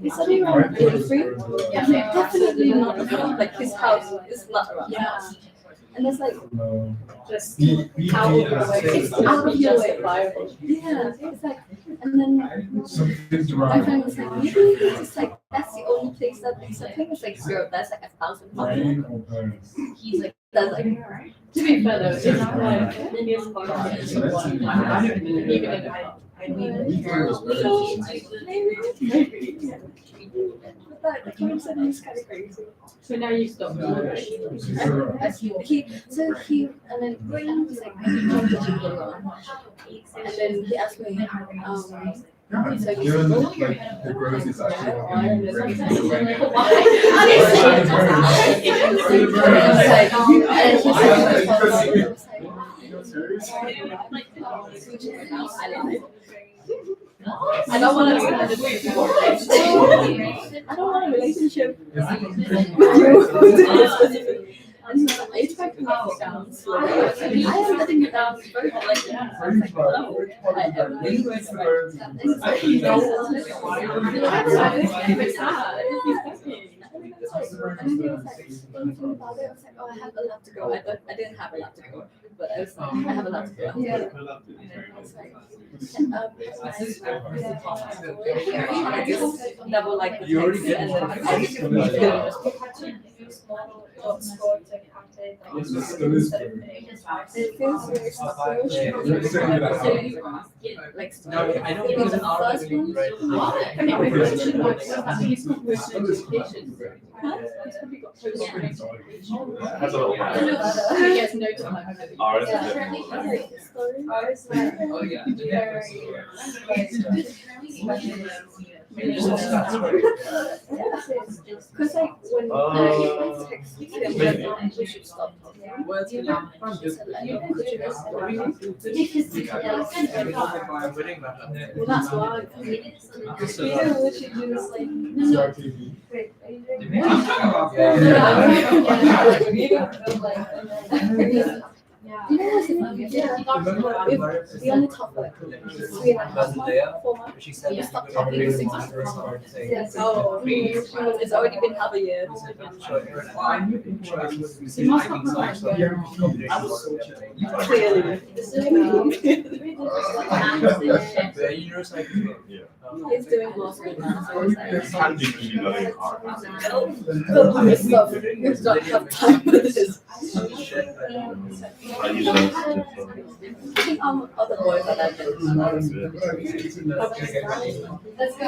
he studied around 83. Yeah, definitely not around, like his house is not around the house. And it's like, just out of the way. It's out of your way. Yeah, it's like, And then Something's my wrong. friend was like, maybe it's like that's the only place that accepts him. It's like, girl, that's like 1,000 pounds. Rain or burn? He's like, that's like, To be fair though, it's like in your spot, it's one. I don't even if I need but the concept is kind of crazy. So now you stop. He and then I was like, I need to change the law. And then he asked me, Yeah, so he's given like, like the growth is actually I don't want a relationship. I don't want a relationship with you. And so I tried to calm it down slowly. I am letting it down very like I was like, no, I am really going to and he was like, anything about it? I was like, oh, I have a lot to go. I didn't have a lot to go, but I was like, I have a lot to go. Yeah. I was like, I just double like the text and then it feels very like No, I don't think it's an first one. Has a little. He has no time. Ours is different. Oh, yeah. Because like when I text him, like, we should stop talking. He said like, oh, could you just Well, that's why. We should do this like. CRTV. You know what's the funny? We only talk like 3.5 months, 4 months. She said We stopped talking in 6 months. Oh, it's already been half a year. You must have like Clearly. Yeah. He's doing law right now, so it's like, And you can be learning art. He's not have time for this. I use that to I think other boys are like this. Let's go.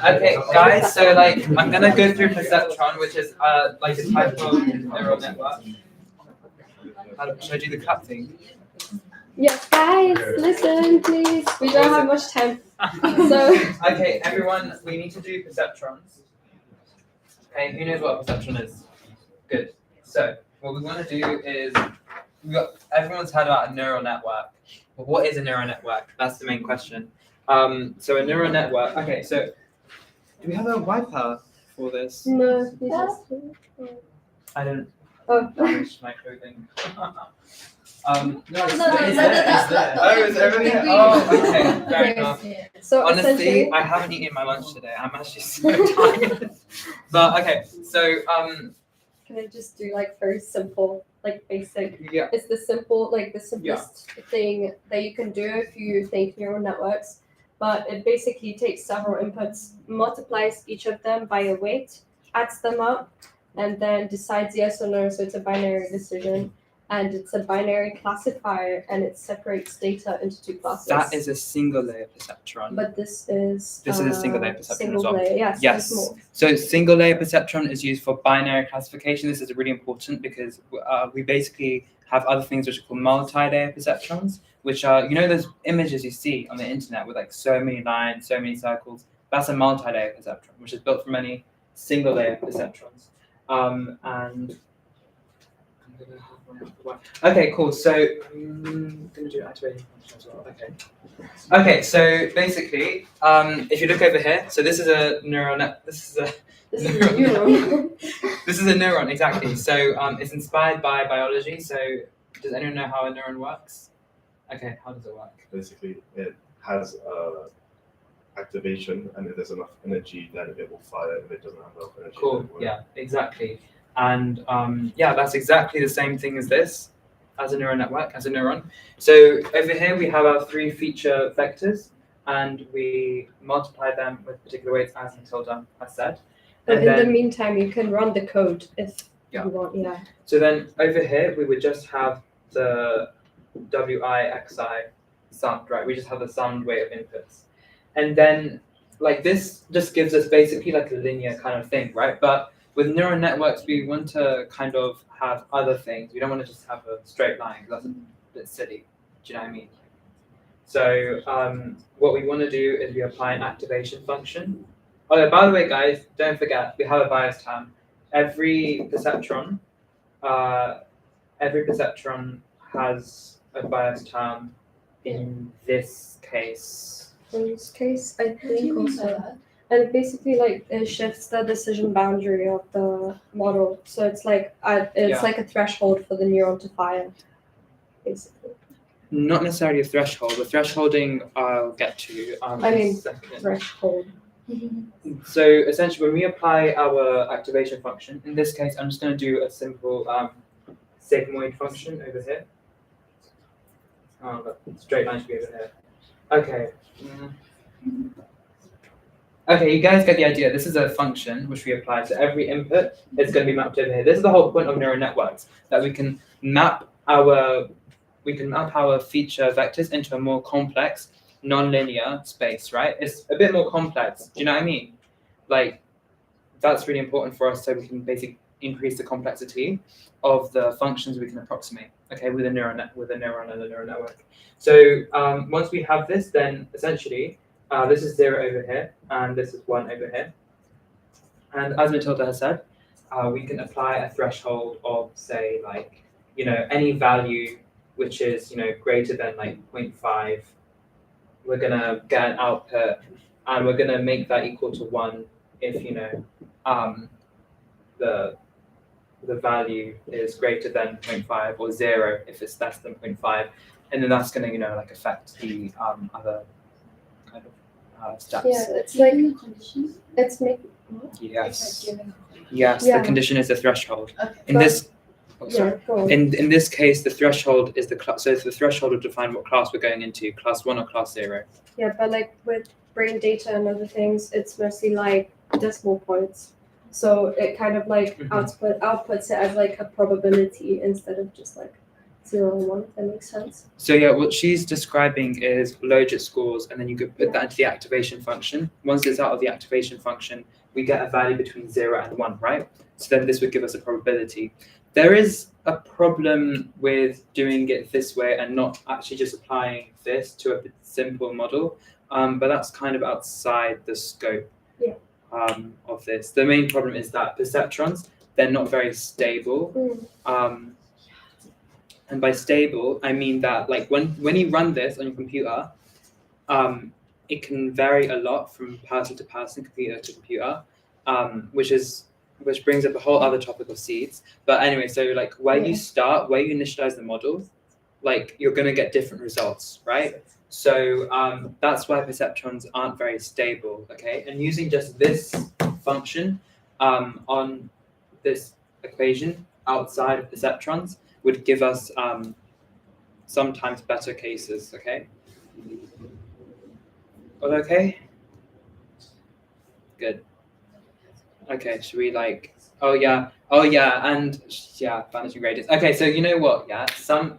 Okay, guys, so like I'm gonna go through perceptron, which is like a type of neural network. Should I do the cut thing? Yes, guys, listen, please. We don't have much time. So, Okay, everyone, we need to do perceptrons. Okay, who knows what a perceptron is? Good. So, what we want to do is, everyone's heard about a neural network. But what is a neural network? That's the main question. So a neural network. Okay, so do we have a wiper for this? no, we just. I don't Oh, damage my clothing. No, it's No, there. no. Oh, it's over here. Oh, okay, fair enough. so Honestly, essentially, I haven't eaten my lunch today. I'm actually so tired. But okay, so can I just do like very simple, like basic? yeah, It's the simplest thing that you can do if you think neural networks. But it basically takes several inputs, multiplies each of them by a weight, adds them up, and then decides yes or no. So it's a binary decision. And it's a binary classifier, and it separates data into two classes. that is a single layer perceptron. But this is This is a single layer perceptron single as well. layer, yes. Yes. Small. So single layer perceptron is used for binary classification. This is really important because we basically have other things which are called multi-layer perceptrons, which are, you know, those images you see on the internet with like so many lines, so many circles. That's a multi-layer perceptron, which is built from many single layer perceptrons. And I'm gonna have one. Okay, cool. So I'm gonna do activating function as well. Okay. Okay, so basically, if you look over here, so this is a neural net. This is a neuron. This is a neuron, exactly. So it's inspired by biology. So does anyone know how a neuron works? Okay, how does it work? Basically, it has activation, and if there's enough energy, then it will fire. If it doesn't have enough energy, Cool. then it won't. Yeah, exactly. And yeah, that's exactly the same thing as this. as a neural network, as a neuron. So over here we have our 3 feature vectors, and we multiply them with particular weights, as Matilda has said. But And in the then, meantime, you can run the code if Yeah. you want. Yeah. so then over here we would just have the WIXI sound, right? We just have the sound weight of inputs. And then like this just gives us basically like a linear kind of thing, right? But with neural networks, we want to kind of have other things. We don't want to just have a straight line, because that's a bit silly. Do you know what I mean? So what we want to do is we apply an activation function. Oh, yeah, by the way, guys, don't forget, we have a bias term. Every perceptron has a bias term in this case. In this case, I What do you think mean by also, that? and basically like it shifts the decision boundary of the model. So it's like Yeah. like a threshold for the neuron to fire, basically. Not necessarily a threshold. The thresholding I'll get to I in a mean, second. Threshold. So essentially, when we apply our activation function, in this case, I'm just going to do a simple sigmoid function over here. But straight line should be over here. Okay. Okay, you guys get the idea. This is a function which we apply to every input. It's going to be mapped over here. This is the whole point of neural networks, that we can map our feature vectors into a more complex, non-linear space, right? It's a bit more complex. Do you know what I mean? Like, that's really important for us, so we can basically increase the complexity of the functions we can approximate, okay, with a neuron and a neural network. So once we have this, then essentially this is 0 over here, and this is 1 over here. And as Matilda has said, we can apply a threshold of, say, like, any value which is, greater than like 0.5. We're gonna get an output, and we're gonna make that equal to 1 if the value is greater than 0.5, or 0 if it's less than 0.5, and then that's gonna like affect the other kind of steps. Yeah, it's like Given the conditions, it's making. Yes. it's like given Yes. Yeah. The condition is the threshold. Okay. In But- this. Oh, sorry. Yeah, go on. In this case, the threshold is the class. So the threshold will define what class we're going into, class 1 or class 0. Yeah, but like with brain data and other things, it's mostly like decimal points. So it kind of like Mhm. outputs it as like a probability instead of just like 0 and 1, if that makes sense. So yeah, what she's describing is logit scores, and then you could put that into the activation function. Once it's out of the activation function, we get a value between 0 and 1, right? So then this would give us a probability. There is a problem with doing it this way and not actually just applying this to a simple model, but that's kind of outside the scope of this. The main problem is that perceptrons, they're not very stable. And by stable, I mean that like when you run this on your computer, it can vary a lot from person to person, computer to computer, which brings up a whole other topic of seeds. But anyway, so like where you start, where you initialize the model, like you're gonna get different results, right? So that's why perceptrons aren't very stable, okay? And using just this function on this equation outside of perceptrons would give us sometimes better cases, okay? All okay? Good. Okay, should we like, oh yeah, and yeah, vanishing radius. Okay, so you know what, yeah, so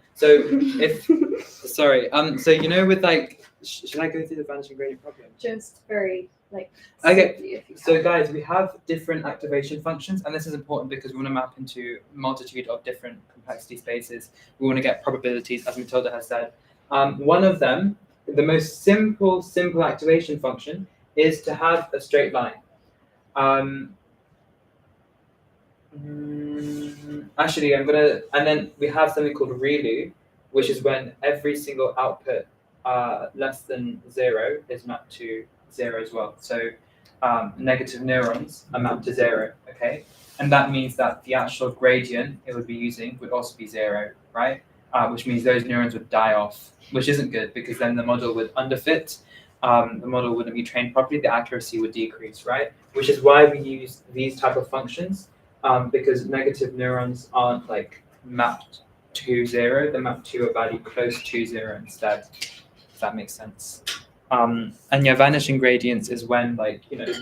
with like, should I go through the vanishing gradient problem? Just very like. Okay, simply, if you so can. guys, we have different activation functions, and this is important because we want to map into a multitude of different complexity spaces. We want to get probabilities, as Matilda has said. One of them, the most simple activation function, is to have a straight line. Actually, and then we have something called ReLU, which is when every single output less than 0 is mapped to 0 as well. So negative neurons are mapped to 0, okay? And that means that the actual gradient it would be using would also be 0, right? Which means those neurons would die off, which isn't good because then the model would underfit, the model wouldn't be trained properly, the accuracy would decrease, right? Which is why we use these type of functions, because negative neurons aren't like mapped to 0, then map to a value close to 0 instead, if that makes sense. And your vanishing gradients is when, like, you know,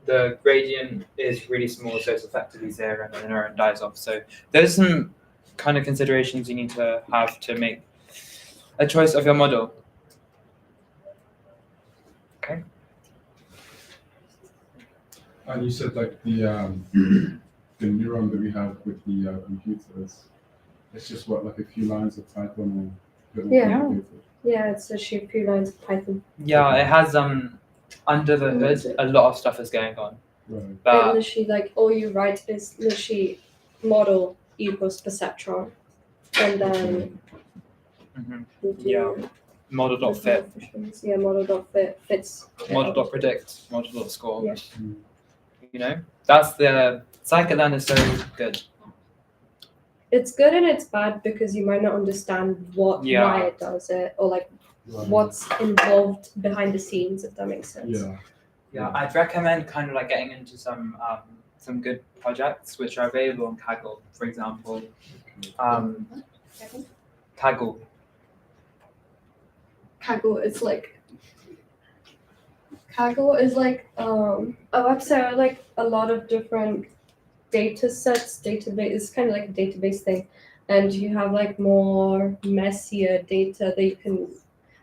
the gradient is really small, so it's effectively 0, and then the neuron dies off. So there's some kind of considerations you need to have to make a choice of your model. Okay. And you said like the neuron that we have with the computers, it's just what, like a few lines of Python or Yeah. Yeah, it's literally a few lines of Python. Yeah, it has under the hood a lot of stuff is going on. Right. And But literally, like, all you write is literally model equals perceptron. And then Mhm. you do Yeah. model.fit, Yeah, model.fit fits. model.predict, model.score. Yeah. You know, that's the scikit-learn is so good. It's good and it's bad because you might not understand Yeah. why it does it, or like Right. what's involved behind the scenes, if that makes sense. Yeah. Yeah, I'd recommend kind of like getting into some good projects which are available on Kaggle, for example. Kaggle. Kaggle is like a website with like a lot of different data sets. Database is kind of like a database thing, and you have like more messier data that you can,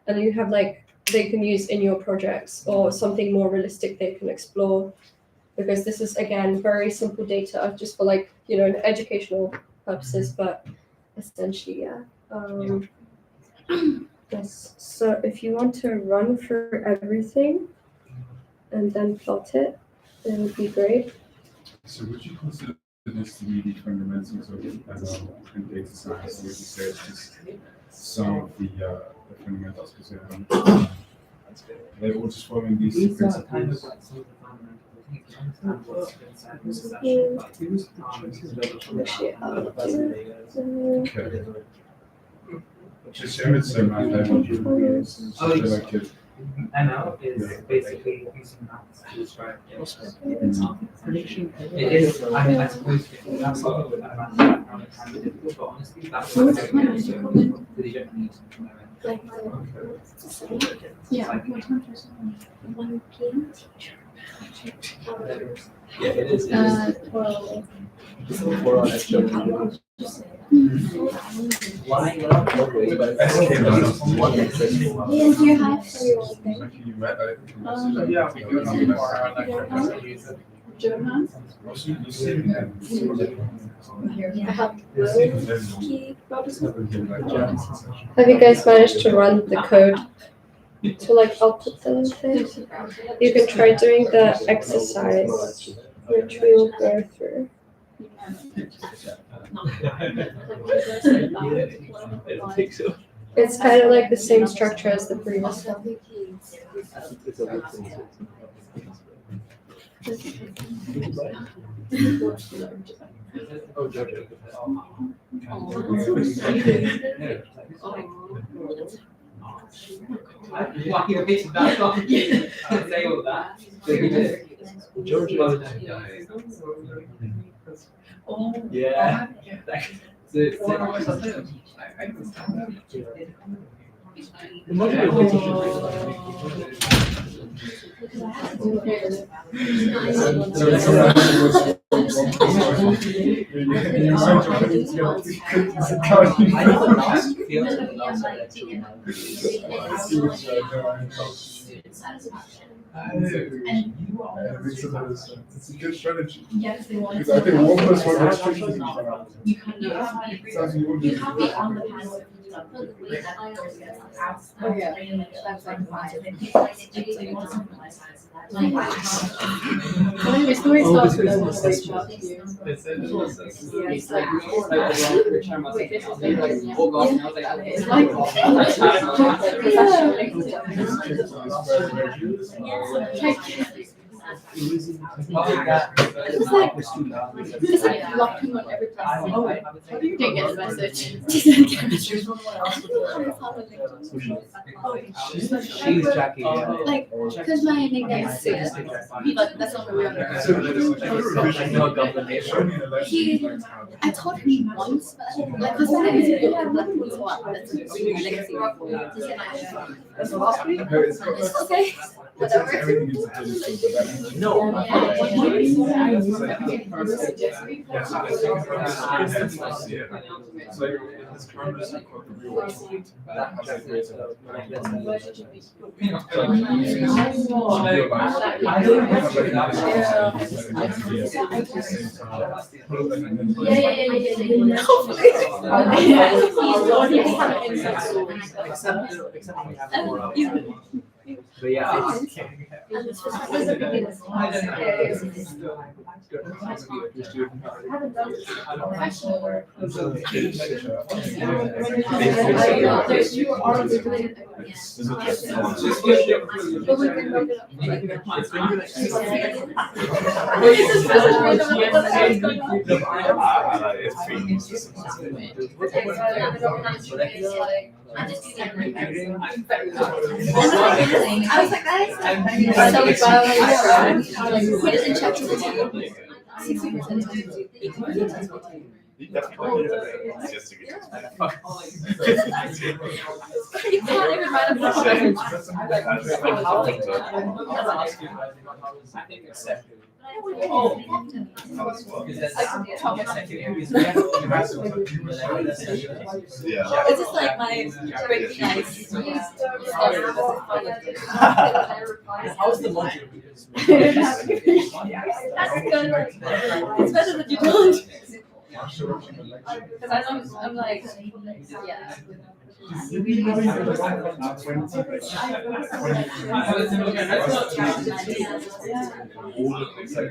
and you have like they can use in your projects, or something more realistic they can explore, because this is again very simple data just for like, you know, educational purposes, but essentially yes. So if you want to run through everything and then plot it, it would be great. So would you consider this to be the fundamentals of ML and data science? Or would you say it's just some of the fundamentals? Because they're all just following these These are kind of principles. like some of the fundamentals. You can understand what's inside the session, like who's Okay. Just share it so my level. Oh, Feel like it. ML is basically using maths to describe prediction. It is, I suppose, that's not with that math background, it can be difficult, but honestly, that's what it's going to do, because you don't need to know it. Yeah, what time is it? 1 p.m. Yeah, it is. 12. Ian, do you have for your thing? Like you met, Yeah, we do have more like Johan? Also, you see them. I have key. Have you guys managed to run the code to like output the thing? You can try doing the exercise, which we will go through. It's kind of like the same structure as the previous one. Oh, Jojo. Why you repeated that song? I'd say all that. Georgia. Yeah. It's a good strategy. Yes, they want. Because I think 1 plus 1 is 50. You can't be on the panel if you don't put the way that I always get out. Oh, yeah. That's like 5. Anyway, story starts with a reach out to you. It's like, wait, this is it's like, It's like blocking on every person. Oh, you didn't get the message. She's Jackie. Like, because my nickname is Sid, but that's not my real name. I told him once, but like, because my name is Bill, and that was what? That's a really legacy. That's the last week? It's okay. Whatever. No. But yeah, I was like, that is so bad. He doesn't check to the team. 60%. You definitely just to get You can't even write a book. Yeah. It's just like my breaking ice. how's the module? That's good. It's better that you don't. Because I'm like, yeah. All of these like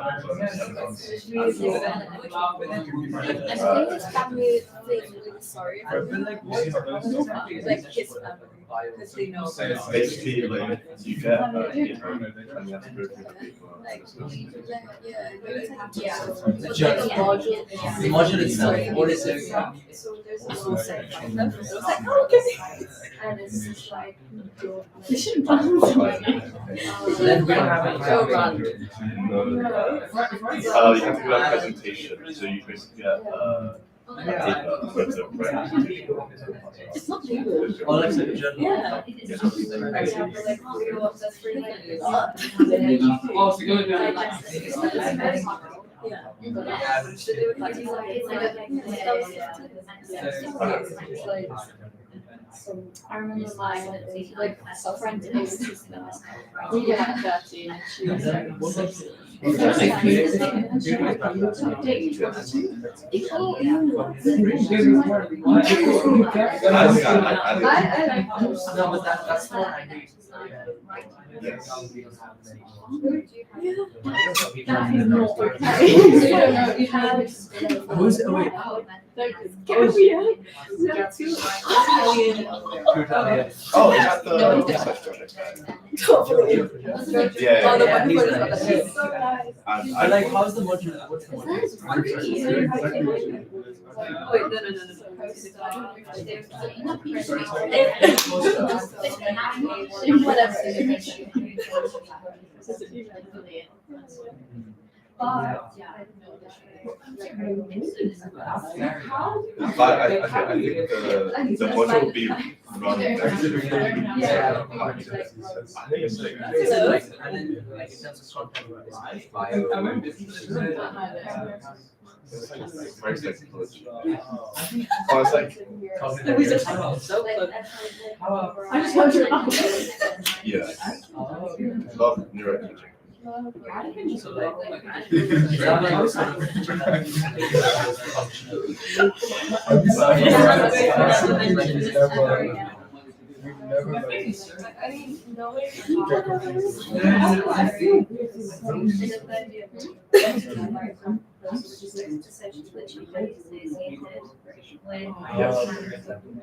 examples his family is really sorry. Like his family. Because they know. basically like you get and you have to go through the people. The module itself, what is it? And it's just like, Then we don't have any. go run. You have to do a presentation, so you basically get a photo, right? It's not legal. Or like a journal. Yeah. Oh, so go I remember my like friend we were at 13 and she was like No, but that's not. Yes. Who's wait? Oh, is that the research project? Yeah. I like how's the module? What's the module? Wait, no. Whatever. But I think the module will be run next to I think it's like And then like in terms of short term, very psychology. Oh, it's like I just want to yeah. Love Neurotech.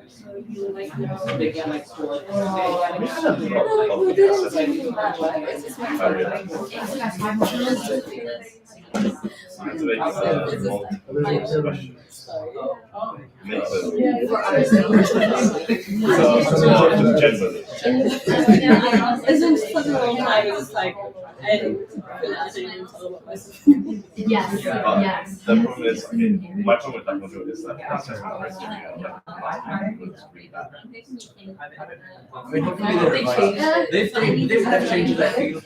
So you like know They get like stored. We didn't say anything bad, right? It's just my Isn't such a long time, it's just like, I didn't even tell about myself. Yes, yes. The problem is, my problem with that module is that it's just not criteria. I mean, hopefully they revise it. They've had changes, I feel.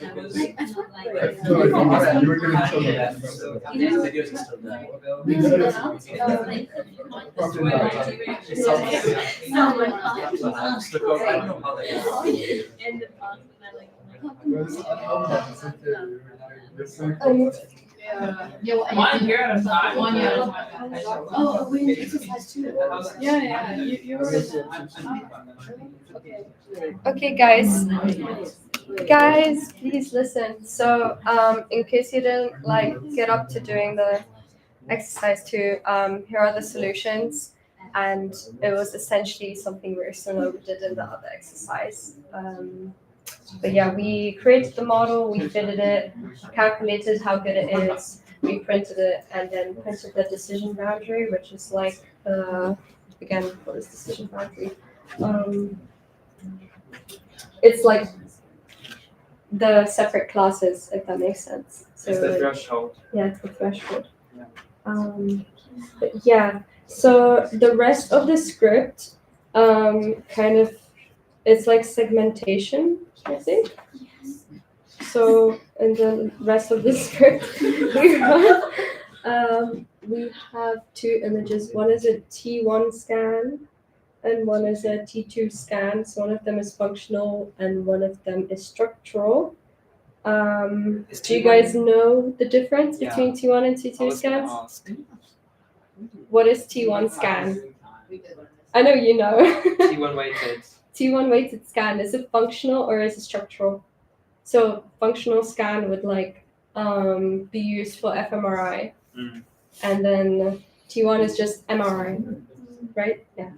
You were going to show them, so the videos are still there. Just look over, I don't know how they One year at a time. 1 year at a time. Oh, we exercise too. Yeah, you were. Okay, guys, please listen. So, in case you didn't like get up to doing the exercise 2, here are the solutions, and it was essentially something very similar we did in the other exercise. But yeah, we created the model, we fitted it, calculated how good it is, we printed it, and then printed the decision boundary, which is like, again, what is decision boundary? It's like the separate classes, if that makes sense. So It's the threshold. yeah, it's the threshold. Yeah. But yeah, so the rest of the script, kind of, it's like segmentation, I think. So in the rest of the script, we have 2 images. One is a T1 scan, and one is a T2 scan. So one of them is functional, and one of them is structural. Do you guys know the difference between T1 and T2 scans? What is T1 scan? I know you know. T1 weighted. T1 weighted scan, is it functional or is it structural? So functional scan would like be used for fMRI, and then T1 is just MRI, right? Yeah.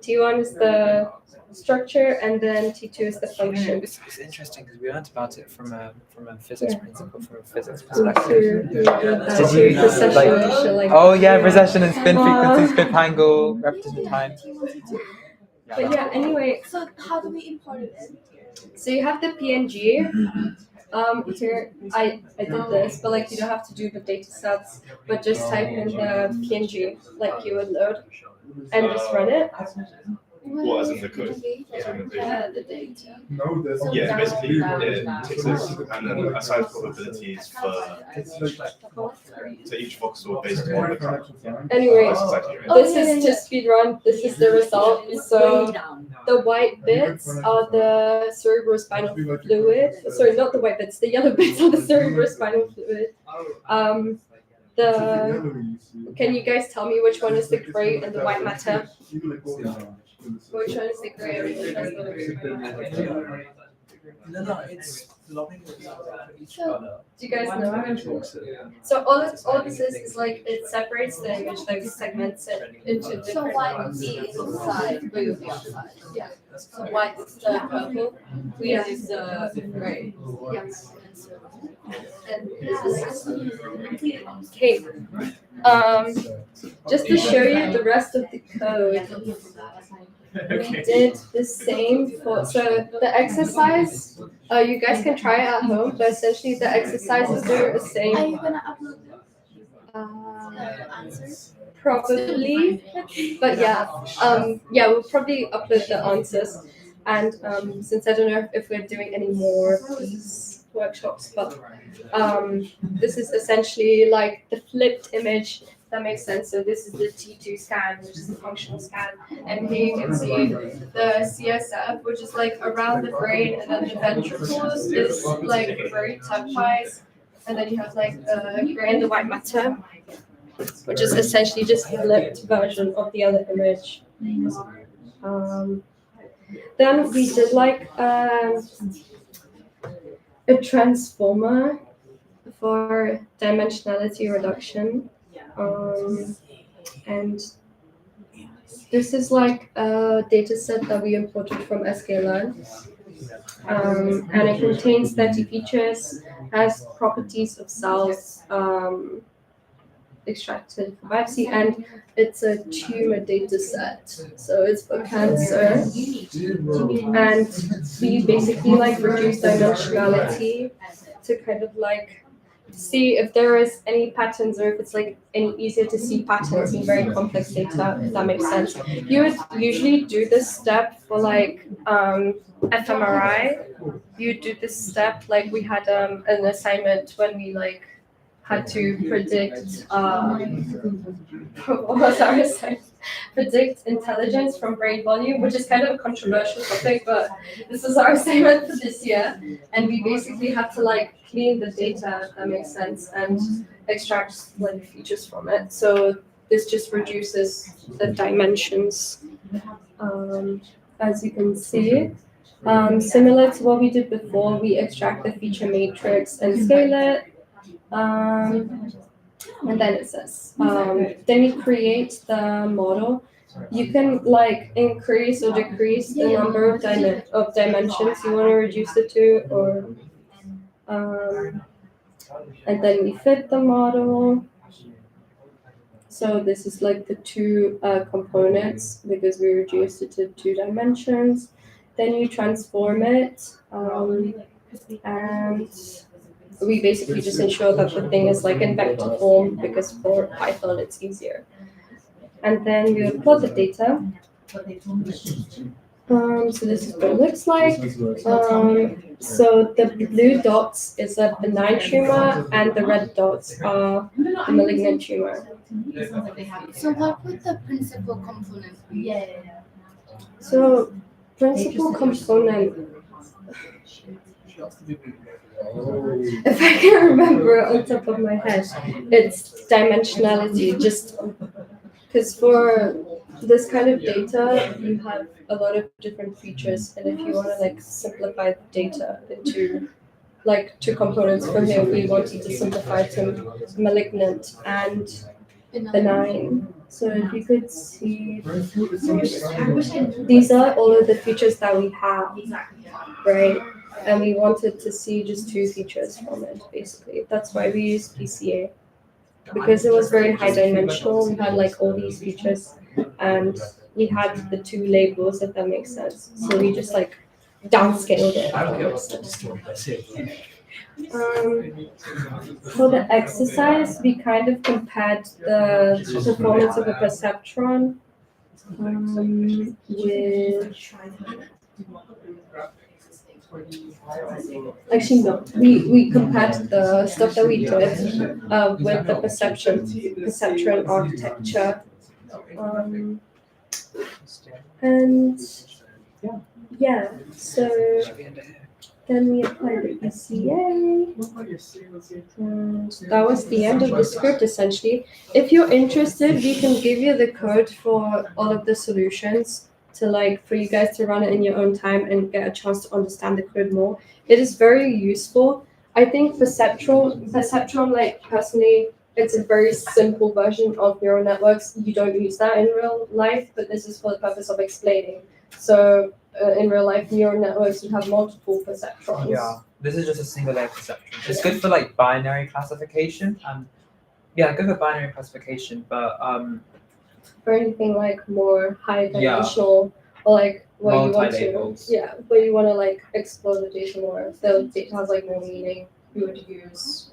T1 is the structure, and then T2 is the function. It's interesting because we learned about it from a physics principle, from a physics Me perspective. too. Precession, like, Oh yeah, precession and spin frequency, spin angle, repetition time. But yeah, anyway, So how do we import it? so you have the PNG. Here I did this, but like you don't have to do the data sets, but just type in the PNG like you would load and just run it. What, as in the code? As in the data? The data. Yeah, basically it takes this and then assigns probabilities to each voxel based on the count. Anyway, That's exactly right. this is to speed run. This is the result. So the white bits are the cerebrospinal fluid. Sorry, not the white bits. The yellow bits are the cerebrospinal fluid. Can you guys tell me which one is the gray and the white matter? Which one is the gray and which one is the white? No, it's loving each other. Do you guys know? So all this is like it separates the image, like segments it into different. So white would be inside, blue would be outside. Yeah. So white is the purple, green is the gray. Yes. And okay. Just to show you the rest of the code, we did the same for the exercise. You guys can try it at home, but essentially the exercises are the Are same. you gonna upload the answers? Probably, but yeah, we'll probably upload the answers. And since I don't know if we're doing any more of these workshops, but this is essentially like the flipped image. That makes sense. So this is the T2 scan, which is the functional scan, and here you can see the CSF, which is like around the brain, and then the ventricles is like very typized, and then you have like the gray and the white matter, which is essentially just flipped version of the other image. Then we did like a transformer for dimensionality reduction, and This is like a data set that we imported from sklearn. And it contains 30 features, has properties of cells extracted from biopsy, and it's a tumor data set. So it's for cancer. And we basically like reduce dimensionality to kind of like see if there is any patterns or if it's like any easier to see patterns in very complex data, if that makes sense. You would usually do this step for like fMRI. You do this step like we had an assignment when we like had to predict what was our assignment? Predict intelligence from brain volume, which is kind of a controversial topic, but this is our assignment for this year. And we basically have to like clean the data, if that makes sense, and extract like features from it. So this just reduces the dimensions, as you can see. Similar to what we did before, we extract the feature matrix and scale it. And then it says, then you create the model. You can like increase or decrease the number of dimensions you want to reduce it to, or and then we fit the model. So this is like the two components because we reduced it to 2 dimensions. Then you transform it, and we basically just ensure that the thing is like in vector form because for Python it's easier. And then you plot the data. So this is what it looks like. So the blue dots is a benign tumor and the red dots are the malignant tumor. So what would the principal component be? So principal component, if I can remember on top of my head, it's dimensionality, just because for this kind of data, you have a lot of different features, and if you want to like simplify the data into like 2 components, for here we wanted to simplify to malignant and benign. So if you could see, these are all of the features that we have, right? And we wanted to see just 2 features from it, basically. That's why we used PCA. Because it was very high dimensional, we had like all these features and we had the 2 labels, if that makes sense. So we just like downscaled it. For the exercise, we kind of compared the performance of a perceptron with. Actually, no. We compared the stuff that we did with the perceptron architecture. And yeah, so then we applied the PCA. And that was the end of the script, essentially. If you're interested, we can give you the code for all of the solutions to like for you guys to run it in your own time and get a chance to understand the code more. It is very useful. I think perceptron, like personally, it's a very simple version of neural networks. You don't use that in real life, but this is for the purpose of explaining. So in real life, neural networks would have multiple perceptrons. Yeah, this is just a single layer perceptron. It's good for like binary classification. Yeah, good for binary classification, but for anything like more high dimensional or like where you want to where you want to like explore the data more. If the data has like more meaning, you would use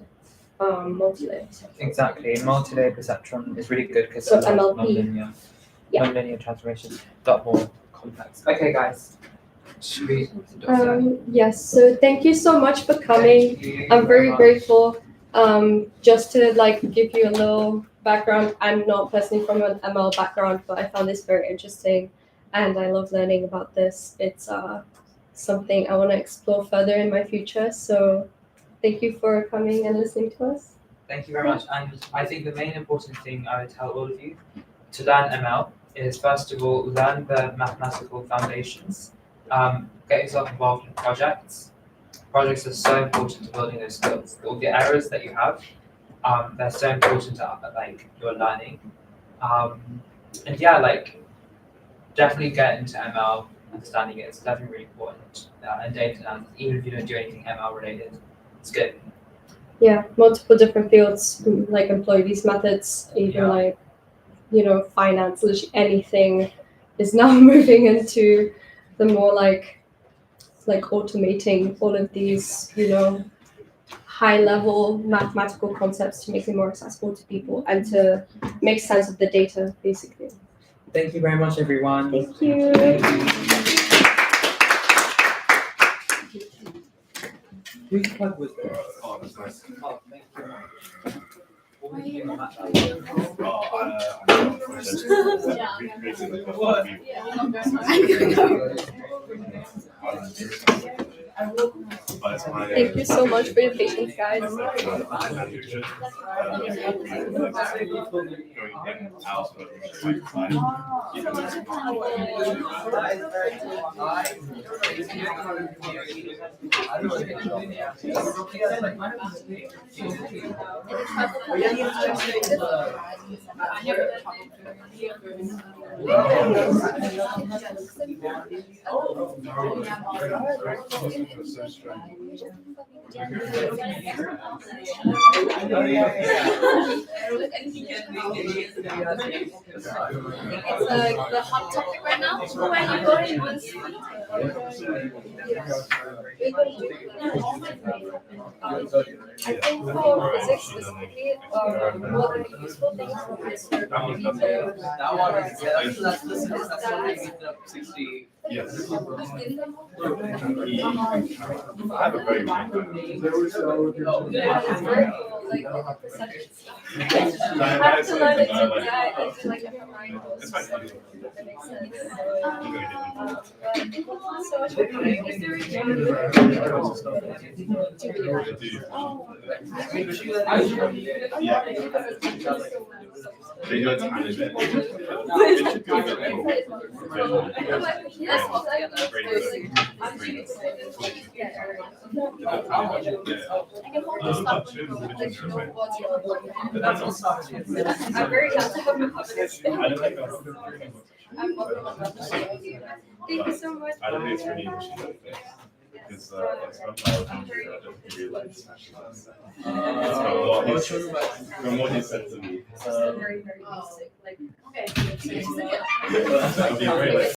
multi-layer. Exactly, multi-layer perceptron is really good because So it's MLP. non-linear. Yeah. Non-linear transformations, a lot more complex. Okay, guys. Should we? Yes. So thank you so much for coming. I'm very grateful. Just to like give you a little background, I'm not personally from an ML background, but I found this very interesting, and I love learning about this. It's something I want to explore further in my future. So thank you for coming and listening to us. Thank you very much. And I think the main important thing I would tell all of you to learn ML is first of all learn the mathematical foundations. Get yourself involved in projects. Projects are so important to building those skills. All the errors that you have, they're so important to like your learning. And yeah, like definitely get into ML. Understanding it is definitely really important. And data analysis, even if you don't do anything ML related, it's good. Yeah, multiple different fields like employ these methods, even Yeah. like, finance, literally anything is now moving into the more like automating all of these, high level mathematical concepts to make it more accessible to people and to make sense of the data, basically. Thank you very much, everyone. Thank you. Whose plug was this? Oh, that's nice. Oh, thank you very much. What were you doing on that? Thank you so much for your patience, guys. It's the hot topic right now. Where are you going? I think for physics specifically, one of the useful things is That one is, that's 60. Yes. I have a very mind. They do it to manage it. It should be I'm very glad to have you Thank you so much. I don't think it's really interesting. Because it's from biology, I don't realize from what he said to me. Very, very basic. Like, It'll be very like